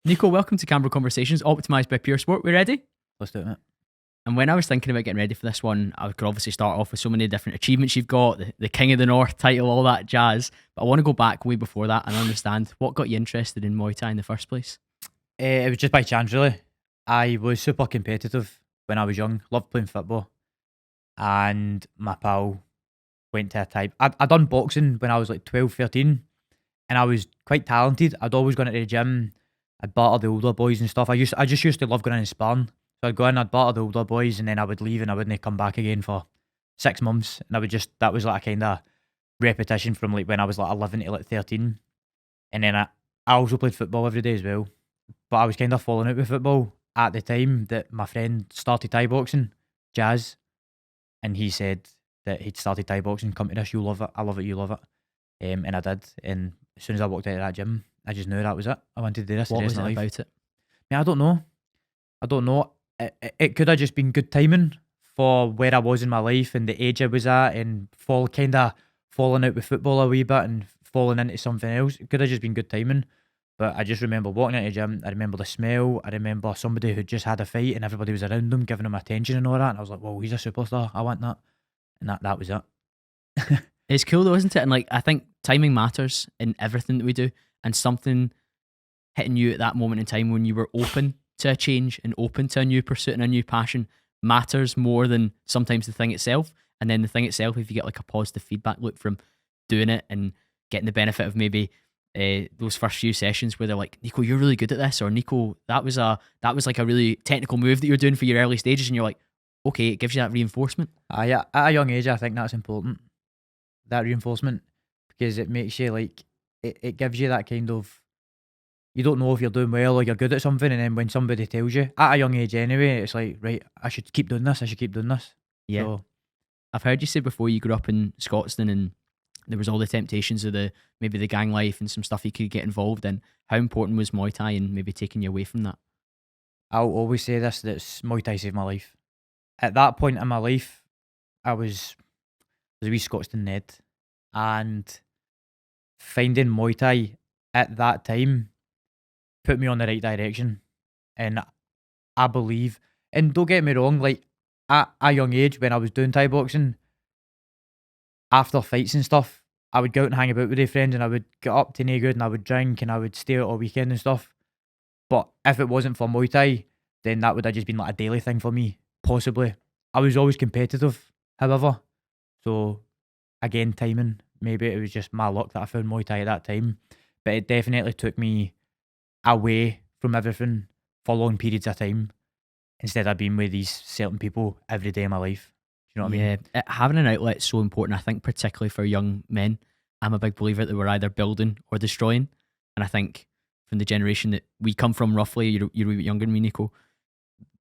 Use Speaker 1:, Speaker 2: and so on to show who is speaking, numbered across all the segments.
Speaker 1: Nico, welcome to CamBro Conversations, optimised by Pure Sport. We ready?
Speaker 2: Let's do it, mate.
Speaker 1: And when I was thinking about getting ready for this one, I could obviously start off with so many different achievements you've got, the King of the North title, all that jazz. But I want to go back way before that and understand what got you interested in Muay Thai in the first place.
Speaker 2: It was just by chance, really. I was super competitive when I was young, loved playing football. And my pal went to a Thai. I'd done boxing when I was like 12, 13, and I was quite talented. I'd always gone into the gym. I'd batter the older boys and stuff. I just used to love going in and sparring. So I'd go in, I'd batter the older boys, and then I would leave and I wouldn't come back again for 6 months. And that was like a kind of repetition from like when I was like 11 to like 13. And then I also played football every day as well. But I was kind of falling out with football at the time that my friend started Thai boxing, Jazz. And he said that he'd started Thai boxing. Come to this, you'll love it. I love it, you love it. And I did. And as soon as I walked out of that gym, I just knew that was it. I wanted to do this.
Speaker 1: What was it
Speaker 2: about
Speaker 1: it?
Speaker 2: I don't know. It could have just been good timing for where I was in my life and the age I was at, and falling out with football a wee bit and falling into something else. It could have just been good timing. But I just remember walking into the gym. I remember the smell. I remember somebody who just had a fight and everybody was around them giving him attention and all that. And I was like, "Whoa, he's a superstar. I want that." And that was it.
Speaker 1: It's cool though, isn't it? And like, I think timing matters in everything that we do, and something hitting you at that moment in time when you were open to a change and open to a new pursuit and a new passion matters more than sometimes the thing itself. And then the thing itself, if you get like a positive feedback loop from doing it and getting the benefit of maybe those first few sessions where they're like, "Nico, you're really good at this," or "Nico, that was like a really technical move that you're doing for your early stages," and you're like, okay, it gives you that reinforcement.
Speaker 2: Yeah, at a young age, I think that's important. That reinforcement, because it makes you like it gives you that kind of, you don't know if you're doing well or you're good at something, and then when somebody tells you at a young age anyway, it's like, right, I should keep doing this.
Speaker 1: Yeah. So, I've heard you say before you grew up in Scotstoun and there was all the temptations of maybe the gang life and some stuff you could get involved in. How important was Muay Thai and maybe taking you away from that?
Speaker 2: I'll always say this, that Muay Thai saved my life. At that point in my life, I was a wee Scotstoun Ned, and finding Muay Thai at that time put me on the right direction. And I believe, and don't get me wrong, like at a young age when I was doing Thai boxing, after fights and stuff, I would go out and hang about with their friends, and I would get up to no good and I would drink and I would stay out all weekend and stuff. But if it wasn't for Muay Thai, then that would have just been like a daily thing for me, possibly. I was always competitive, however. So again, timing. Maybe it was just my luck that I found Muay Thai at that time. But it definitely took me away from everything for long periods of time, instead of being with these certain people every day of my life. Do you know what I mean?
Speaker 1: Yeah, having an outlet is so important, I think, particularly for young men. I'm a big believer that we're either building or destroying. And I think from the generation that we come from, roughly, you're a wee bit younger than me, Nico,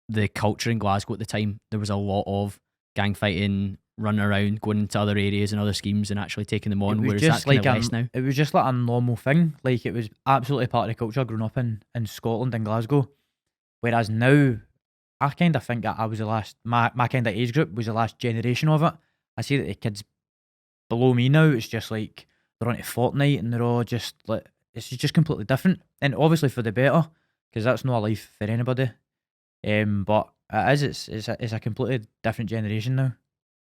Speaker 1: the culture in Glasgow at the time, there was a lot of gang fighting, running around, going into other areas and other schemes and actually taking them on, whereas that's kind of less now.
Speaker 2: It was just like a normal thing. Like, it was absolutely part of the culture growing up in Scotland and Glasgow. Whereas now, I kind of think that I was the last, my kind of age group was the last generation of it. I see that the kids below me now, it's just like they're on to Fortnite and they're all just like, it's just completely different. And obviously for the better, because that's not a life for anybody. But it's a completely different generation now.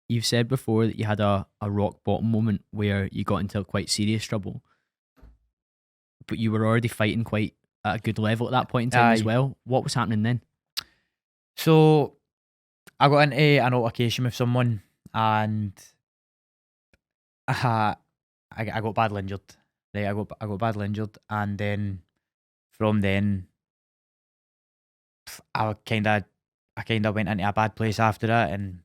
Speaker 1: You've said before that you had a rock bottom moment where you got into quite serious trouble, but you were already fighting quite at a good level at that point in time as well. What was happening then?
Speaker 2: So I got into an altercation with someone, and I got badly injured. Right, I got badly injured, and then from then I kind of went into a bad place after that, and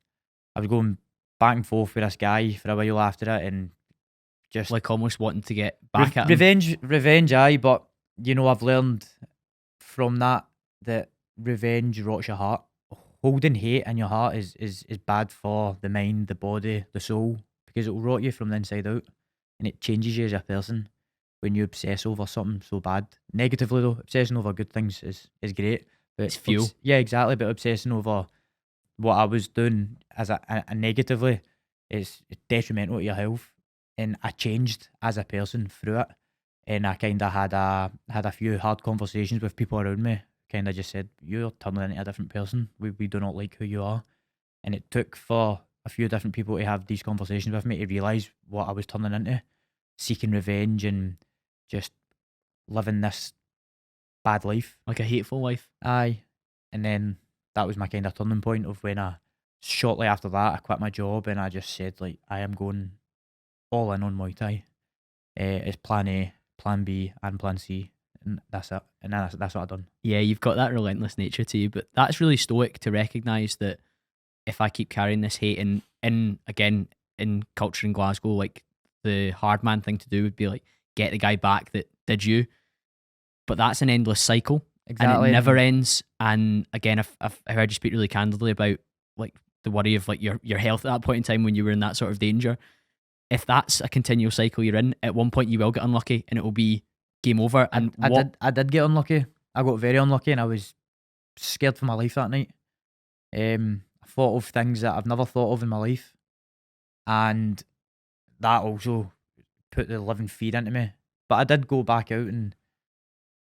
Speaker 2: I was going back and forth with this guy for a while after it, and just
Speaker 1: like almost wanting to get back at him.
Speaker 2: Revenge, aye. But you know, I've learned from that revenge rots your heart. Holding hate in your heart is bad for the mind, the body, the soul, because it will rot you from the inside out, and it changes you as a person when you obsess over something so bad. Negatively though, obsessing over good things is great. But
Speaker 1: it's fuel.
Speaker 2: Yeah, exactly. But obsessing over what I was doing as a negatively is detrimental to your health. And I changed as a person through it. and I kind of had a few hard conversations with people around me. Kind of just said, "You're turning into a different person. We do not like who you are." And it took for a few different people to have these conversations with me to realise what I was turning into, seeking revenge and just living this bad life.
Speaker 1: Like a hateful life.
Speaker 2: Aye. And then that was my kind of turning point of when shortly after that, I quit my job and I just said, like, I am going all in on Muay Thai. It's plan A, plan B, and plan C. And that's it. And that's what I've done.
Speaker 1: Yeah, you've got that relentless nature to you, but that's really stoic to recognise that if I keep carrying this hate again, in culture in Glasgow, like the hard man thing to do would be like, get the guy back that did you. But that's an endless cycle.
Speaker 2: Exactly.
Speaker 1: And it never ends. And again, I've heard you speak really candidly about like the worry of like your health at that point in time when you were in that sort of danger. If that's a continual cycle you're in, at one point you will get unlucky and it will be game over. And
Speaker 2: I did get unlucky. I got very unlucky and I was scared for my life that night. I thought of things that I've never thought of in my life, and that also put the living fear into me. But I did go back out and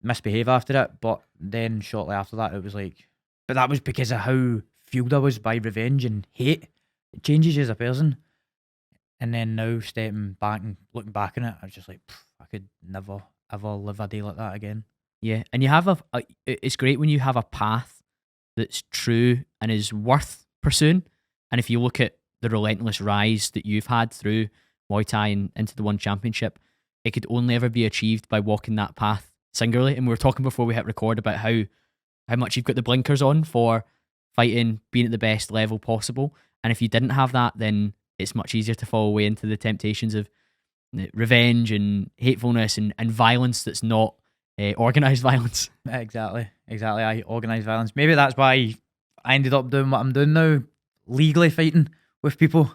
Speaker 2: misbehave after it, but then shortly after that it was like, but that was because of how fueled I was by revenge and hate. It changes you as a person. And then now stepping back and looking back on it, I was just like, I could never ever live a day like that again.
Speaker 1: Yeah, and you have it's great when you have a path that's true and is worth pursuing. And if you look at the relentless rise that you've had through Muay Thai and into the One Championship, it could only ever be achieved by walking that path singularly. And we were talking before we hit record about how much you've got the blinkers on for fighting, being at the best level possible. And if you didn't have that, then it's much easier to fall away into the temptations of revenge and hatefulness and violence that's not organised violence.
Speaker 2: Exactly. I organised violence. Maybe that's why I ended up doing what I'm doing now, legally fighting with people.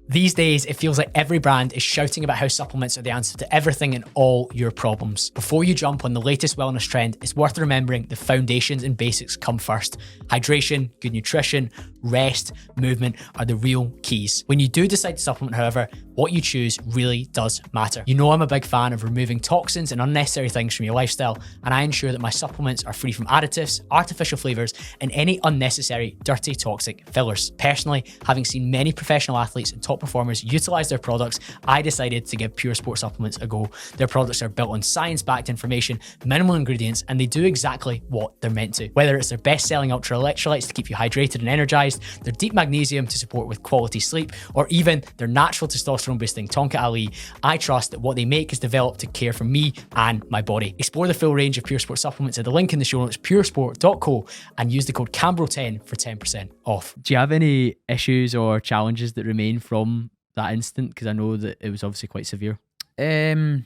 Speaker 3: These days, it feels like every brand is shouting about how supplements are the answer to everything and all your problems. Before you jump on the latest wellness trend, it's worth remembering the foundations and basics come first. Hydration, good nutrition, rest, movement are the real keys. When you do decide to supplement, however, what you choose really does matter. You know I'm a big fan of removing toxins and unnecessary things from your lifestyle, and I ensure that my supplements are free from additives, artificial flavors, and any unnecessary, dirty, toxic fillers. Personally, having seen many professional athletes and top performers utilize their products, I decided to give Pure Sport Supplements a go. Their products are built on science-backed information, minimal ingredients, and they do exactly what they're meant to. Whether it's their best-selling ultra electrolytes to keep you hydrated and energized, their deep magnesium to support with quality sleep, or even their natural testosterone-boosting Tonka Ali, I trust that what they make is developed to care for me and my body. Explore the full range of Pure Sport supplements at the link in the show notes, puresport.co, and use the code CamBro10 for 10% off.
Speaker 1: Do you have any issues or challenges that remain from that instant? Because I know that it was obviously quite severe.
Speaker 2: Nah,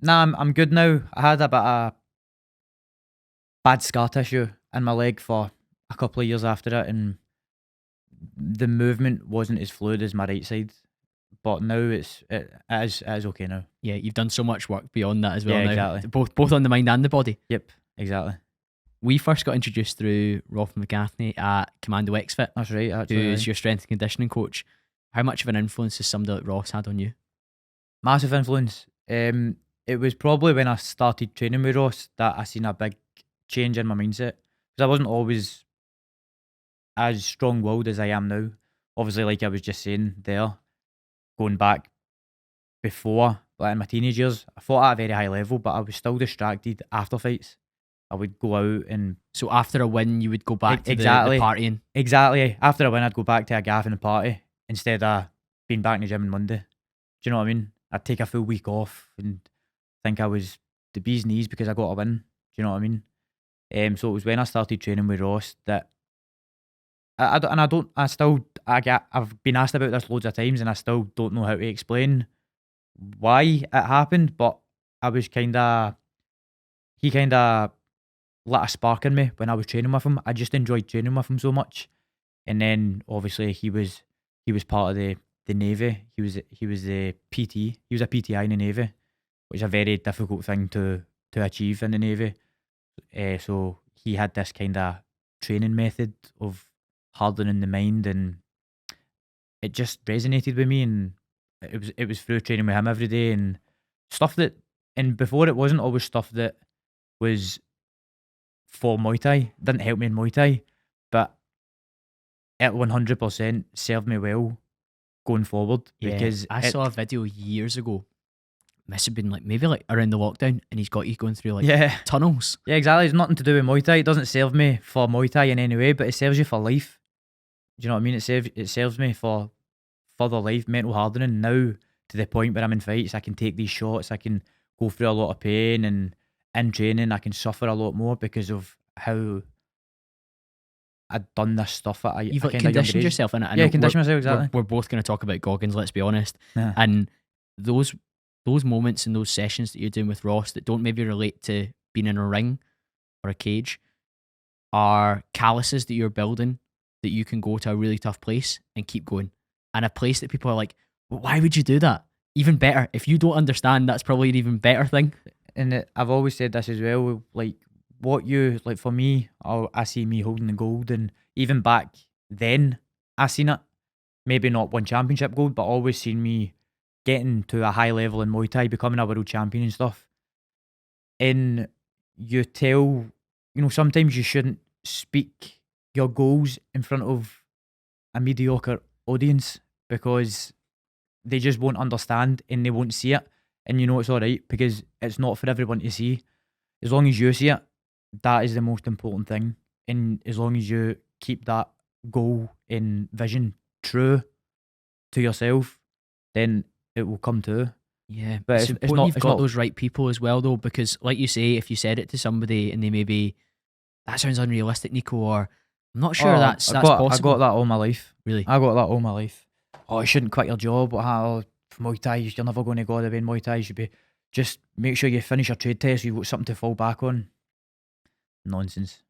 Speaker 2: I'm good now. I had a bit of bad scar tissue in my leg for a couple of years after it, and the movement wasn't as fluid as my right side. But now it is okay now.
Speaker 1: Yeah, you've done so much work beyond that as well.
Speaker 2: Yeah,
Speaker 1: now.
Speaker 2: exactly.
Speaker 1: Both on the mind and the body.
Speaker 2: Yep, exactly.
Speaker 1: We first got introduced through Rolf McGaffney at Commando XFit.
Speaker 2: That's right, actually.
Speaker 1: Who's your strength and conditioning coach. How much of an influence has somebody like Ross had on you?
Speaker 2: Massive influence. It was probably when I started training with Ross that I seen a big change in my mindset, because I wasn't always as strong-willed as I am now. Obviously, like I was just saying there, going back before, like in my teenage years, I fought at a very high level, but I was still distracted after fights. I would go out and...
Speaker 1: So after a win, you would go back to
Speaker 2: exactly,
Speaker 1: the partying?
Speaker 2: Exactly. After a win, I'd go back to a gaff and a party instead of being back in the gym on Monday. Do you know what I mean? I'd take a full week off and think I was the bee's knees because I got a win. Do you know what I mean? So it was when I started training with Ross that I've been asked about this loads of times and I still don't know how to explain why it happened, but he kind of lit a spark in me when I was training with him. I just enjoyed training with him so much. And then obviously he was part of the Navy. He was the PT. He was a PTI in the Navy, which is a very difficult thing to achieve in the Navy. So he had this kind of training method of hardening the mind, and it just resonated with me. And it was through training with him every day and stuff that And before, it wasn't always stuff that was for Muay Thai. Didn't help me in Muay Thai, but it 100% served me well going forward.
Speaker 1: Yeah,
Speaker 2: Because
Speaker 1: I saw a video years ago. Must have been maybe around the lockdown, and he's got you going through tunnels.
Speaker 2: Yeah, exactly. It's nothing to do with Muay Thai. It doesn't serve me for Muay Thai in any way, but it serves you for life. Do you know what I mean? It serves me for further life, mental hardening. Now, to the point where I'm in fights, I can take these shots. I can go through a lot of pain, and in training, I can suffer a lot more because of how I'd done this stuff at
Speaker 1: You've
Speaker 2: a kind of
Speaker 1: conditioned
Speaker 2: younger age.
Speaker 1: yourself in it.
Speaker 2: Yeah, condition myself, exactly.
Speaker 1: We're both going to talk about Goggins, let's be honest.
Speaker 2: Yeah.
Speaker 1: And those moments and those sessions that you're doing with Ross that don't maybe relate to being in a ring or a cage are calluses that you're building that you can go to a really tough place and keep going. And a place that people are like, well, why would you do that? Even better. If you don't understand, that's probably an even better thing.
Speaker 2: And I've always said this as well, for me, I see me holding the gold, and even back then, I seen it. Maybe not one championship gold, but always seen me getting to a high level in Muay Thai, becoming a world champion and stuff. And sometimes you shouldn't speak your goals in front of a mediocre audience because they just won't understand and they won't see it. And it's alright because it's not for everyone to see. As long as you see it, that is the most important thing. And as long as you keep that goal and vision true to yourself, then it will come to.
Speaker 1: Yeah,
Speaker 2: but
Speaker 1: it's important you've got those right people as well, though, because like you say, if you said it to somebody and they maybe, that sounds unrealistic, Nico, or I'm not sure that's possible.
Speaker 2: I got that all my life.
Speaker 1: Really?
Speaker 2: I got that all my life. Oh, you shouldn't quit your job. Muay Thai, you're never going to go the way in Muay Thai. You should be, just make sure you finish your trade test, you've got something to fall back on. Nonsense.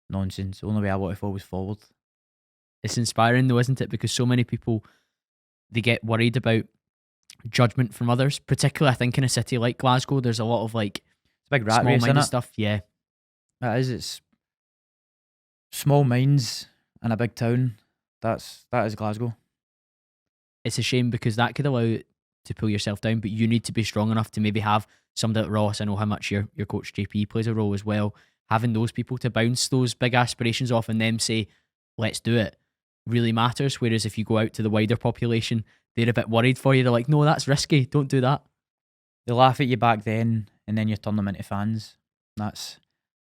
Speaker 2: The only way I want to fall was forward.
Speaker 1: It's inspiring though, isn't it? Because so many people, they get worried about judgment from others, particularly I think in a city like Glasgow. There's a lot of
Speaker 2: it's a big rat race,
Speaker 1: small-minded
Speaker 2: innit?
Speaker 1: stuff. Yeah,
Speaker 2: it is. It's small minds in a big town. That is Glasgow.
Speaker 1: It's a shame because that could allow you to pull yourself down, but you need to be strong enough to maybe have somebody like Ross. I know how much your coach JP plays a role as well. Having those people to bounce those big aspirations off and them say, let's do it, really matters. Whereas if you go out to the wider population, they're a bit worried for you. They're like, no, that's risky. Don't do that.
Speaker 2: They laugh at you back then, and then you turn them into fans. That's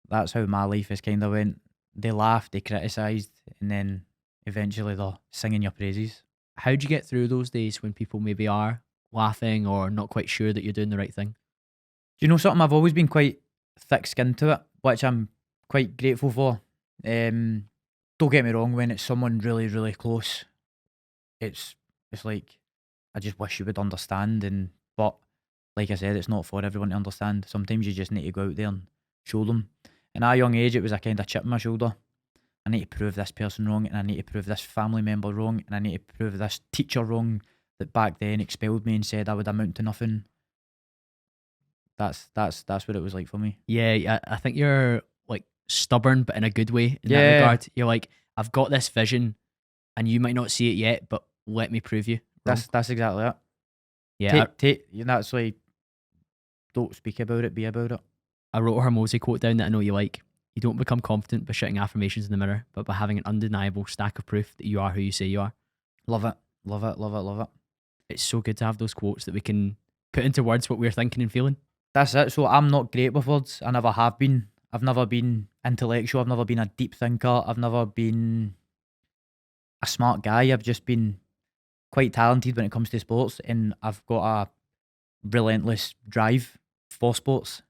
Speaker 2: how my life has kind of went. They laughed, they criticised, and then eventually they're singing your praises.
Speaker 1: How'd you get through those days when people maybe are laughing or not quite sure that you're doing the right thing?
Speaker 2: Do you know something? I've always been quite thick-skinned to it, which I'm quite grateful for. Don't get me wrong, when it's someone really, really close, it's like, I just wish you would understand. But like I said, it's not for everyone to understand. Sometimes you just need to go out there and show them. And at a young age, it was a kind of chip on my shoulder. I need to prove this person wrong, and I need to prove this family member wrong, and I need to prove this teacher wrong that back then expelled me and said I would amount to nothing. That's what it was like for me.
Speaker 1: Yeah, I think you're stubborn, but in a good way in that
Speaker 2: Yeah.
Speaker 1: regard. You're like, I've got this vision, and you might not see it yet, but let me prove you wrong.
Speaker 2: That's exactly it.
Speaker 1: Yeah,
Speaker 2: That's why, don't speak about it, be about it.
Speaker 1: I wrote a Hormozy quote down that I know you like. You don't become confident by shouting affirmations in the mirror, but by having an undeniable stack of proof that you are who you say you are.
Speaker 2: Love it. Love it. Love it. Love it.
Speaker 1: It's so good to have those quotes that we can put into words what we're thinking and feeling.
Speaker 2: That's it. So I'm not great with words. I never have been. I've never been intellectual. I've never been a deep thinker. I've never been a smart guy. I've just been quite talented when it comes to sports, and I've got a relentless drive for sports.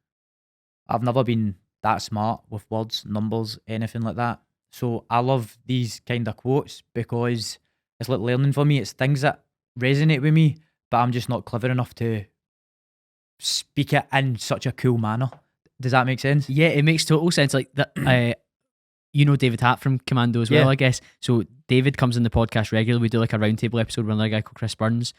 Speaker 2: I've never been that smart with words, numbers, anything like that. So I love these kind of quotes because it's like learning for me. It's things that resonate with me, but I'm just not clever enough to speak it in such a cool manner. Does that make sense?
Speaker 1: Yeah, it makes total sense. Like that, you know David Hatt from Commando as well,
Speaker 2: Yeah.
Speaker 1: I guess. So David comes in the podcast regularly. We do like a roundtable episode with another guy called Chris Burns.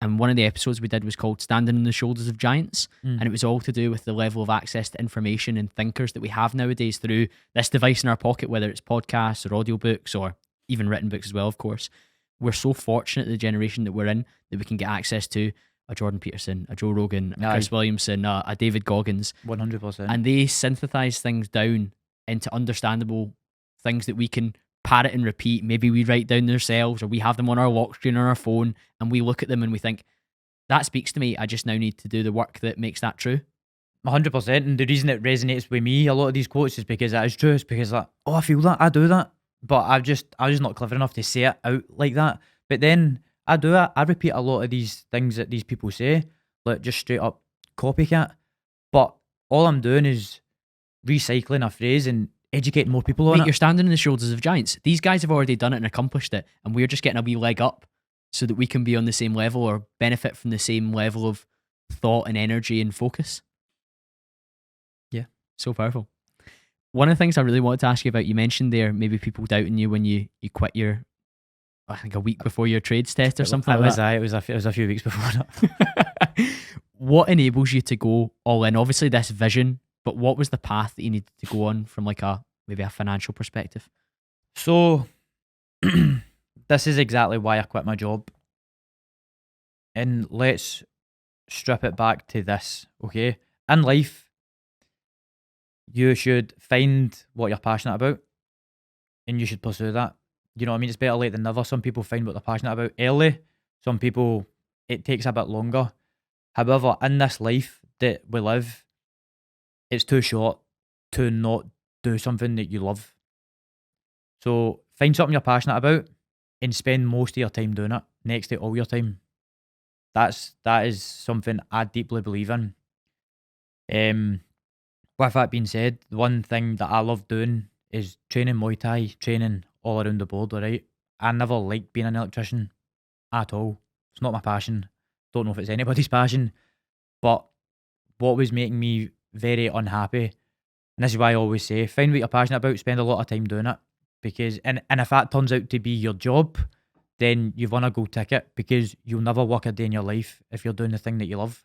Speaker 1: And one of the episodes we did was called Standing on the Shoulders of Giants. And it was all to do with the level of access to information and thinkers that we have nowadays through this device in our pocket, whether it's podcasts or audiobooks or even written books as well, of course. We're so fortunate, the generation that we're in, that we can get access to a Jordan Peterson, a Joe Rogan, a
Speaker 2: Aye.
Speaker 1: Chris Williamson, a David Goggins,
Speaker 2: 100%.
Speaker 1: and they synthesize things down into understandable things that we can parrot and repeat. Maybe we write down themselves, or we have them on our lock screen on our phone, and we look at them and we think, that speaks to me. I just now need to do the work that makes that true.
Speaker 2: 100%. And the reason it resonates with me, a lot of these quotes, is because that is true. It's because like, oh, I feel that, I do that, but I'm just not clever enough to say it out like that. But then I do it. I repeat a lot of these things that these people say, like just straight up copycat. But all I'm doing is recycling a phrase and educating more people on
Speaker 1: Mate,
Speaker 2: it.
Speaker 1: you're standing on the shoulders of giants. These guys have already done it and accomplished it, and we're just getting a wee leg up so that we can be on the same level or benefit from the same level of thought and energy and focus.
Speaker 2: Yeah.
Speaker 1: So powerful. One of the things I really wanted to ask you about, you mentioned there maybe people doubting you when you quit your, I think a week before your trades test or something like that.
Speaker 2: It was a few weeks before that.
Speaker 1: What enables you to go all in? Obviously this vision, but what was the path that you needed to go on from like maybe a financial perspective?
Speaker 2: So this is exactly why I quit my job. And let's strip it back to this, okay? In life, you should find what you're passionate about and you should pursue that. You know what I mean? It's better late than never. Some people find what they're passionate about early. Some people, it takes a bit longer. However, in this life that we live, it's too short to not do something that you love. So find something you're passionate about and spend most of your time doing it, next to all your time. That is something I deeply believe in. With that being said, the one thing that I love doing is training Muay Thai, training all around the board, alright? I never liked being an electrician at all. It's not my passion. Don't know if it's anybody's passion. But what was making me very unhappy, and this is why I always say, find what you're passionate about, spend a lot of time doing it. Because and if that turns out to be your job, then you've won a gold ticket, because you'll never work a day in your life if you're doing the thing that you love.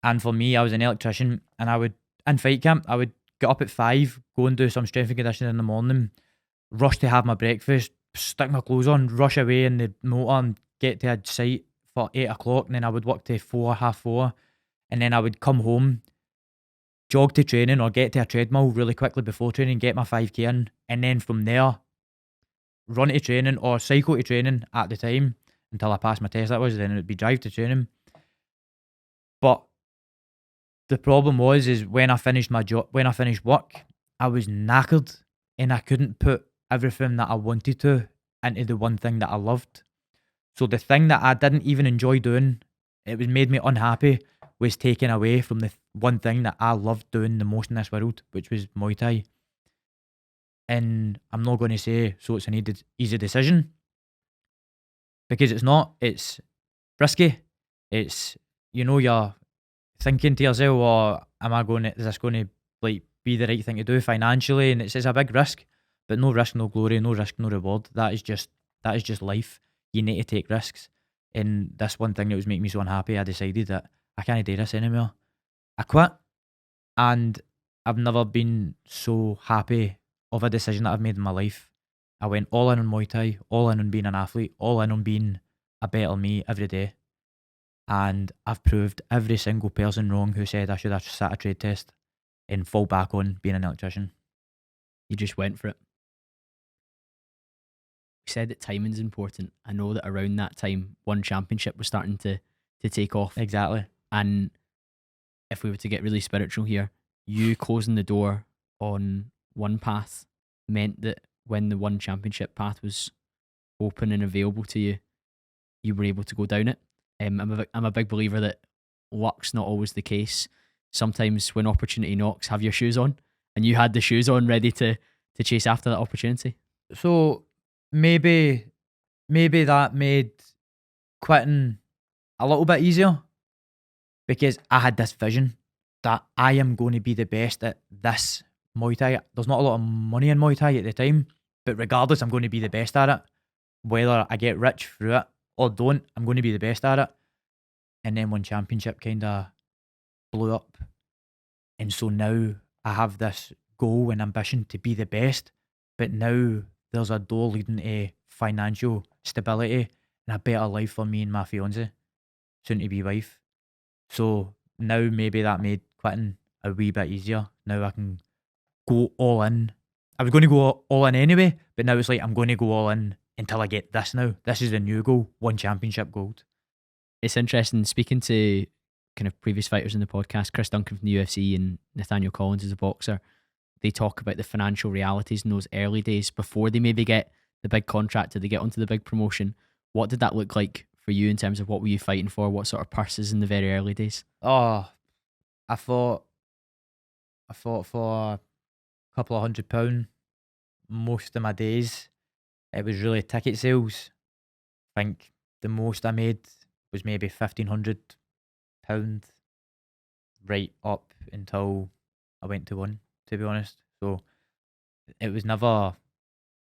Speaker 2: And for me, I was an electrician, and I would, in fight camp, I would get up at 5, go and do some strength and conditioning in the morning, rush to have my breakfast, stick my clothes on, rush away in the motor and get to a site for 8 o'clock, and then I would work to 4, half 4, and then I would come home, jog to training or get to a treadmill really quickly before training, get my 5k in, and then from there, run to training or cycle to training at the time until I passed my test, that was, then it would be drive to training. But the problem is when I finished my job, when I finished work, I was knackered and I couldn't put everything that I wanted to into the one thing that I loved. So the thing that I didn't even enjoy doing, it was made me unhappy, was taken away from the one thing that I loved doing the most in this world, which was Muay Thai. And I'm not going to say, so it's an easy decision, because it's not. It's risky. It's, you know, you're thinking to yourself, or is this going to like be the right thing to do financially? And it's a big risk, but no risk, no glory, no risk, no reward. That is just life. You need to take risks. And this one thing that was making me so unhappy, I decided that I can't do this anymore. I quit, and I've never been so happy of a decision that I've made in my life. I went all in on Muay Thai, all in on being an athlete, all in on being a better me every day. And I've proved every single person wrong who said I should have sat a trade test and fall back on being an electrician.
Speaker 1: You just went for it. You said that timing's important. I know that around that time, one championship was starting to take off.
Speaker 2: Exactly.
Speaker 1: And if we were to get really spiritual here, you closing the door on one path meant that when the one championship path was open and available to you, you were able to go down it. I'm a big believer that luck's not always the case. Sometimes when opportunity knocks, have your shoes on, and you had the shoes on ready to chase after that opportunity.
Speaker 2: So maybe that made quitting a little bit easier, because I had this vision that I am going to be the best at this Muay Thai. There's not a lot of money in Muay Thai at the time, but regardless, I'm going to be the best at it. Whether I get rich through it or don't, I'm going to be the best at it. And then one championship kind of blew up. And so now I have this goal and ambition to be the best, but now there's a door leading to financial stability and a better life for me and my fiance. soon to be wife. So now maybe that made quitting a wee bit easier. Now I can go all in. I was going to go all in anyway, but now it's like I'm going to go all in until I get this now. This is the new goal, 1 championship gold.
Speaker 1: It's interesting speaking to kind of previous fighters in the podcast, Chris Duncan from the UFC and Nathaniel Collins as a boxer. They talk about the financial realities in those early days before they maybe get the big contract or they get onto the big promotion. What did that look like for you in terms of what were you fighting for? What sort of purses in the very early days?
Speaker 2: Oh, I fought for a couple of £100 most of my days. It was really ticket sales. I think the most I made was maybe £1,500 right up until I went to 1, to be honest. So it was never,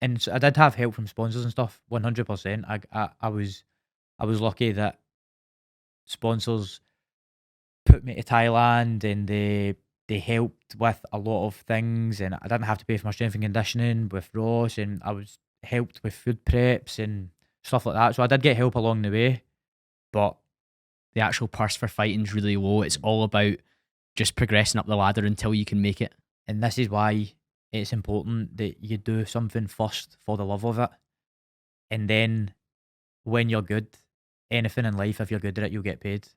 Speaker 2: and so I did have help from sponsors and stuff, 100%. I was lucky that sponsors put me to Thailand and they helped with a lot of things, and I didn't have to pay for my strength and conditioning with Ross, and I was helped with food preps and stuff like that. So I did get help along the way, but
Speaker 1: the actual purse for fighting's really low. It's all about just progressing up the ladder until you can make it.
Speaker 2: And this is why it's important that you do something first for the love of it. And then when you're good, anything in life, if you're good at it, you'll get paid.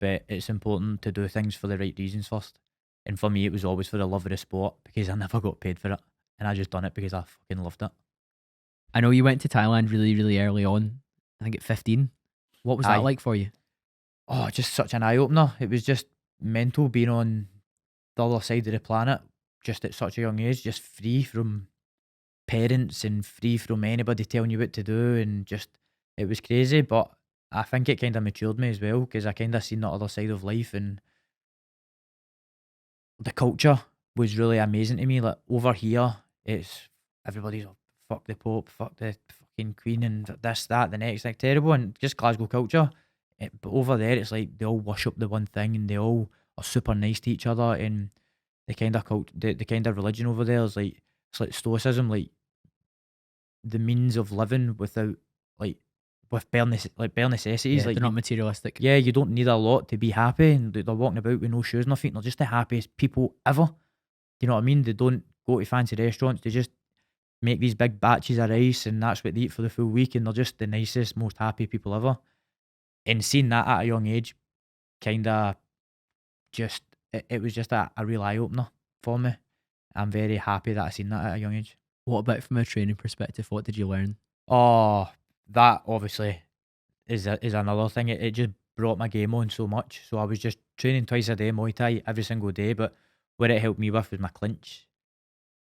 Speaker 2: But it's important to do things for the right reasons first. And for me, it was always for the love of the sport, because I never got paid for it. And I just done it because I fucking loved it.
Speaker 1: I know you went to Thailand really, really early on. I think at 15. What was that like for you?
Speaker 2: Oh, just such an eye-opener. It was just mental being on the other side of the planet, just at such a young age, just free from parents and free from anybody telling you what to do, and just, it was crazy. But I think it kind of matured me as well, because I kind of seen the other side of life, and the culture was really amazing to me. Like over here, it's everybody's like, fuck the Pope, fuck the fucking Queen, and this, that, the next, like terrible, and just Glasgow culture. But over there, it's like they all worship the one thing, and they all are super nice to each other, and the kind of the kind of religion over there is like, it's like stoicism, like the means of living without, like, with bare necessities.
Speaker 1: Yeah,
Speaker 2: like
Speaker 1: they're not materialistic.
Speaker 2: Yeah, you don't need a lot to be happy, and they're walking about with no shoes on their feet, and they're just the happiest people ever. Do you know what I mean? They don't go to fancy restaurants, they just make these big batches of rice, and that's what they eat for the full week, and they're just the nicest, most happy people ever. And seeing that at a young age, kind of just, it was just a real eye-opener for me. I'm very happy that I seen that at a young age.
Speaker 1: What about from a training perspective? What did you learn?
Speaker 2: Oh, that obviously is another thing. It just brought my game on so much. So I was just training twice a day, Muay Thai, every single day. But what it helped me with was my clinch.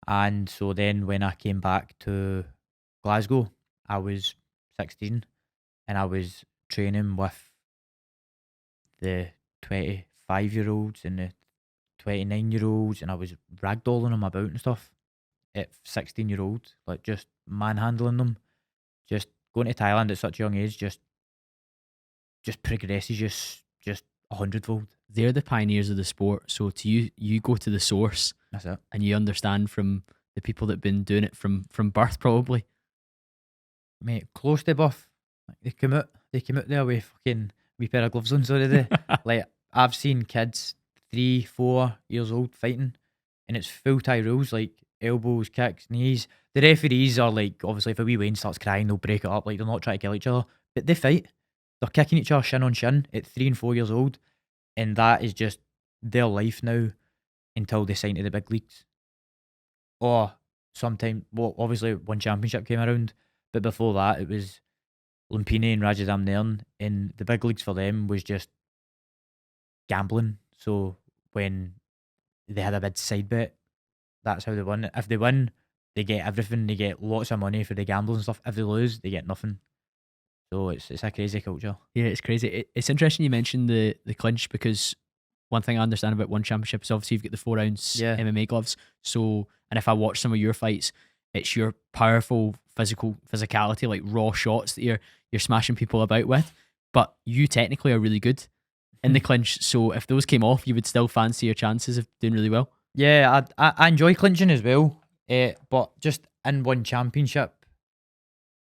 Speaker 2: And so then when I came back to Glasgow, I was 16, and I was training with the 25-year-olds and the 29-year-olds, and I was ragdolling them about and stuff at 16-year-olds, like just manhandling them. Just going to Thailand at such a young age just progresses just 100-fold.
Speaker 1: They're the pioneers of the sport, so to you go to the source.
Speaker 2: That's it.
Speaker 1: And you understand from the people that have been doing it from birth, probably.
Speaker 2: Mate, close to birth. Like they come out there with fucking wee pair of gloves on, so they do. Like, I've seen kids 3-4 years old fighting, and it's full Thai rules, like elbows, kicks, knees. The referees are like, obviously if a wee Wayne starts crying, they'll break it up, like they're not trying to kill each other, but they fight. They're kicking each other shin on shin at 3 and 4 years old, and that is just their life now until they sign to the big leagues. Or sometime, well, obviously 1 championship came around, but before that it was Lumpini and Rajadam Nairn, and the big leagues for them was just gambling. So when they had a big side bet, that's how they won. If they win, they get everything. They get lots of money for the gambles and stuff. If they lose, they get nothing. So it's a crazy culture.
Speaker 1: Yeah, it's crazy. It's interesting you mentioned the clinch, because one thing I understand about 1 championship is obviously you've got the 4-ounce MMA gloves. So, and if I watch some of your fights, it's your powerful physicality, like raw shots that you're smashing people about with. But you technically are really good in the clinch. So if those came off, you would still fancy your chances of doing really well.
Speaker 2: Yeah, I enjoy clinching as well. But just in 1 championship,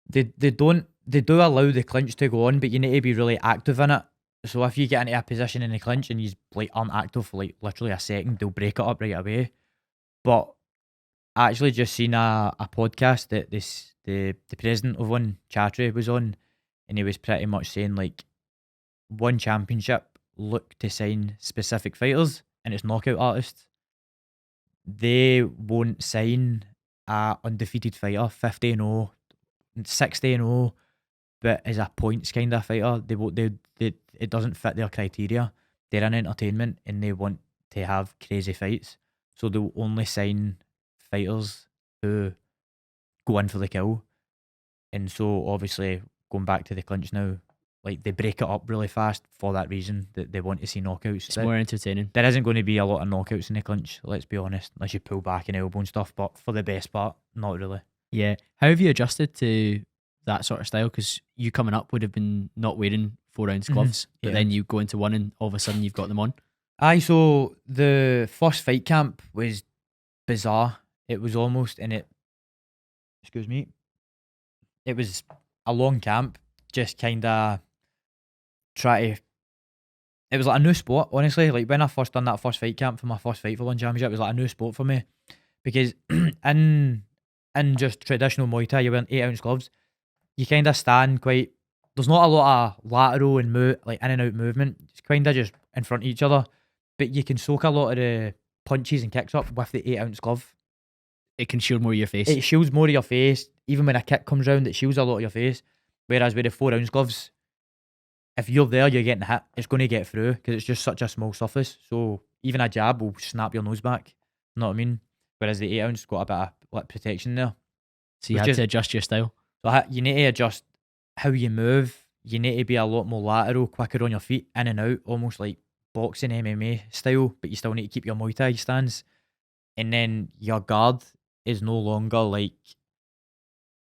Speaker 2: they do allow the clinch to go on, but you need to be really active in it. So if you get into a position in the clinch and you like aren't active for like literally a second, they'll break it up right away. But I actually just seen a podcast that the president of one charity was on, and he was pretty much saying like one championship look to sign specific fighters and it's knockout artists. They won't sign a undefeated fighter 50-0, 60-0, but as a points kind of fighter. They won't. They it doesn't fit their criteria. They're in entertainment and they want to have crazy fights, so they'll only sign fighters who go in for the kill. And so obviously going back to the clinch now, like they break it up really fast for that reason, that they want to see knockouts.
Speaker 1: It's more entertaining.
Speaker 2: There isn't going to be a lot of knockouts in the clinch, let's be honest, unless you pull back and elbow and stuff, but for the best part, not really.
Speaker 1: Yeah. How have you adjusted to that sort of style? Because you coming up would have been not wearing 4-ounce gloves, but
Speaker 2: Yeah.
Speaker 1: then you go into one and all of a sudden you've got them on.
Speaker 2: Aye, so the first fight camp was bizarre. It was almost excuse me, it was a long camp, just kind of try to, it was like a new sport, honestly. Like when I first done that first fight camp for my first fight for one championship, it was like a new sport for me, because in just traditional Muay Thai, you're wearing 8-ounce gloves. You kind of stand quite, there's not a lot of lateral and like in and out movement. It's kind of just in front of each other, but you can soak a lot of the punches and kicks up with the 8-ounce glove.
Speaker 1: It can shield more of your face.
Speaker 2: It shields more of your face. Even when a kick comes round, it shields a lot of your face. Whereas with the 4-ounce gloves, if you're there, you're getting hit. It's going to get through because it's just such a small surface. So even a jab will snap your nose back. You know what I mean? Whereas the 8-ounce got a bit of like protection there.
Speaker 1: So you had to adjust your style.
Speaker 2: So you need to adjust how you move. You need to be a lot more lateral, quicker on your feet, in and out, almost like boxing MMA style, but you still need to keep your Muay Thai stance. And then your guard is no longer like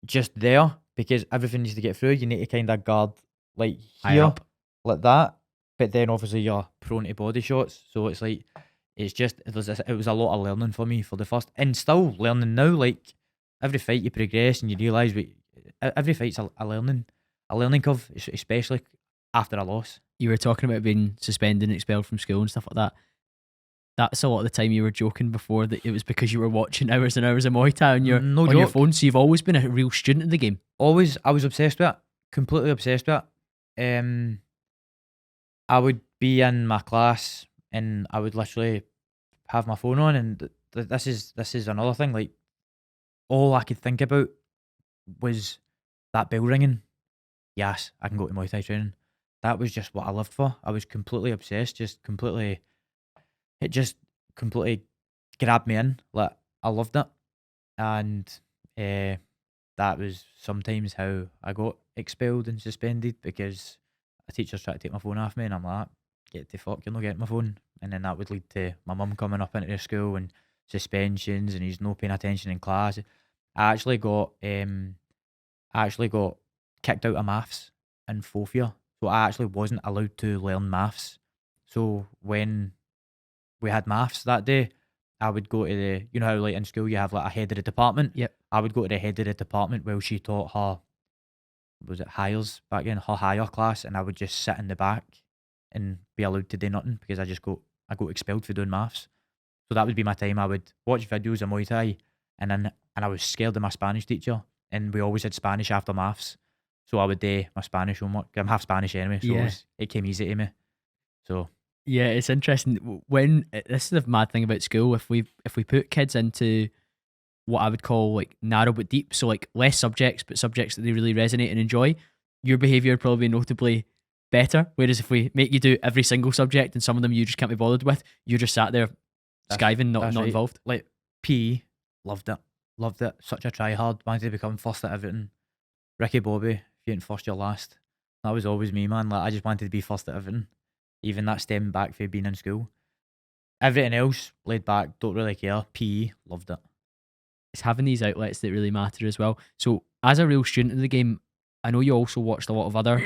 Speaker 2: just there, because everything needs to get through. You need to kind of guard like
Speaker 1: Higher
Speaker 2: here,
Speaker 1: up.
Speaker 2: like that. But then obviously you're prone to body shots. So it's like, it's just, it was a lot of learning for me for the first, and still learning now. Like every fight you progress and you realise every fight's a learning curve, especially after a loss.
Speaker 1: You were talking about being suspended and expelled from school and stuff like that. That's a lot of the time you were joking before that it was because you were watching hours and hours of Muay Thai on your your phone. So you've always been a real student of the game.
Speaker 2: Always, I was obsessed with it, completely obsessed with it. I would be in my class and I would literally have my phone on, and this is another thing. Like all I could think about was that bell ringing. Yes, I can go to Muay Thai training. That was just what I lived for. I was completely obsessed, it just completely grabbed me in. Like I loved it, and that was sometimes how I got expelled and suspended, because a teacher's trying to take my phone off me, and I'm like, get the fuck, you're not getting my phone. And then that would lead to my mum coming up into the school and suspensions, and he's not paying attention in class. I actually got kicked out of maths in fourth year, so I actually wasn't allowed to learn maths. So when we had maths that day, I would go to the, you know how like in school you have like a head of the department?
Speaker 1: Yep.
Speaker 2: I would go to the head of the department while she taught her, was it hires back then, her higher class, and I would just sit in the back and be allowed to do nothing, because I got expelled for doing maths. So that would be my time. I would watch videos of Muay Thai, and I was scared of my Spanish teacher, and we always had Spanish after maths. So I would do my Spanish homework. I'm half Spanish anyway, so it came easy to me. So
Speaker 1: yeah, it's interesting. When this is the mad thing about school, if we put kids into what I would call like narrow but deep, so like less subjects but subjects that they really resonate and enjoy, your behaviour would probably be notably better. Whereas if we make you do every single subject and some of them you just can't be bothered with, you're just sat there skiving, not
Speaker 2: right.
Speaker 1: involved.
Speaker 2: Like PE, loved it. Such a try hard, wanted to become first at everything. Ricky Bobby, if you ain't first, you're last. That was always me, man. Like I just wanted to be first at everything. Even that stemmed back from being in school. Everything else, laid back, don't really care. PE, loved it.
Speaker 1: It's having these outlets that really matter as well. So as a real student of the game, I know you also watched a lot of other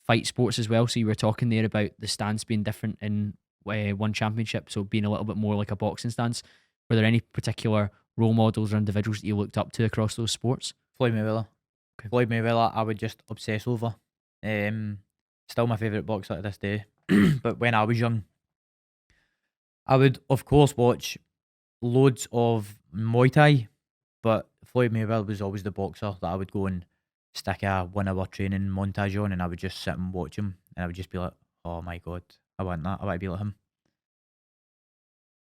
Speaker 1: fight sports as well. So you were talking there about the stance being different in one championship, so being a little bit more like a boxing stance. Were there any particular role models or individuals that you looked up to across those sports?
Speaker 2: Floyd Mayweather.
Speaker 1: Okay.
Speaker 2: Floyd Mayweather, I would just obsess over. Still my favourite boxer to this day. But when I was young, I would, of course, watch loads of Muay Thai, but Floyd Mayweather was always the boxer that I would go and stick a 1 hour training montage on, and I would just sit and watch him, and I would just be like, oh my God, I want that. I want to be like him.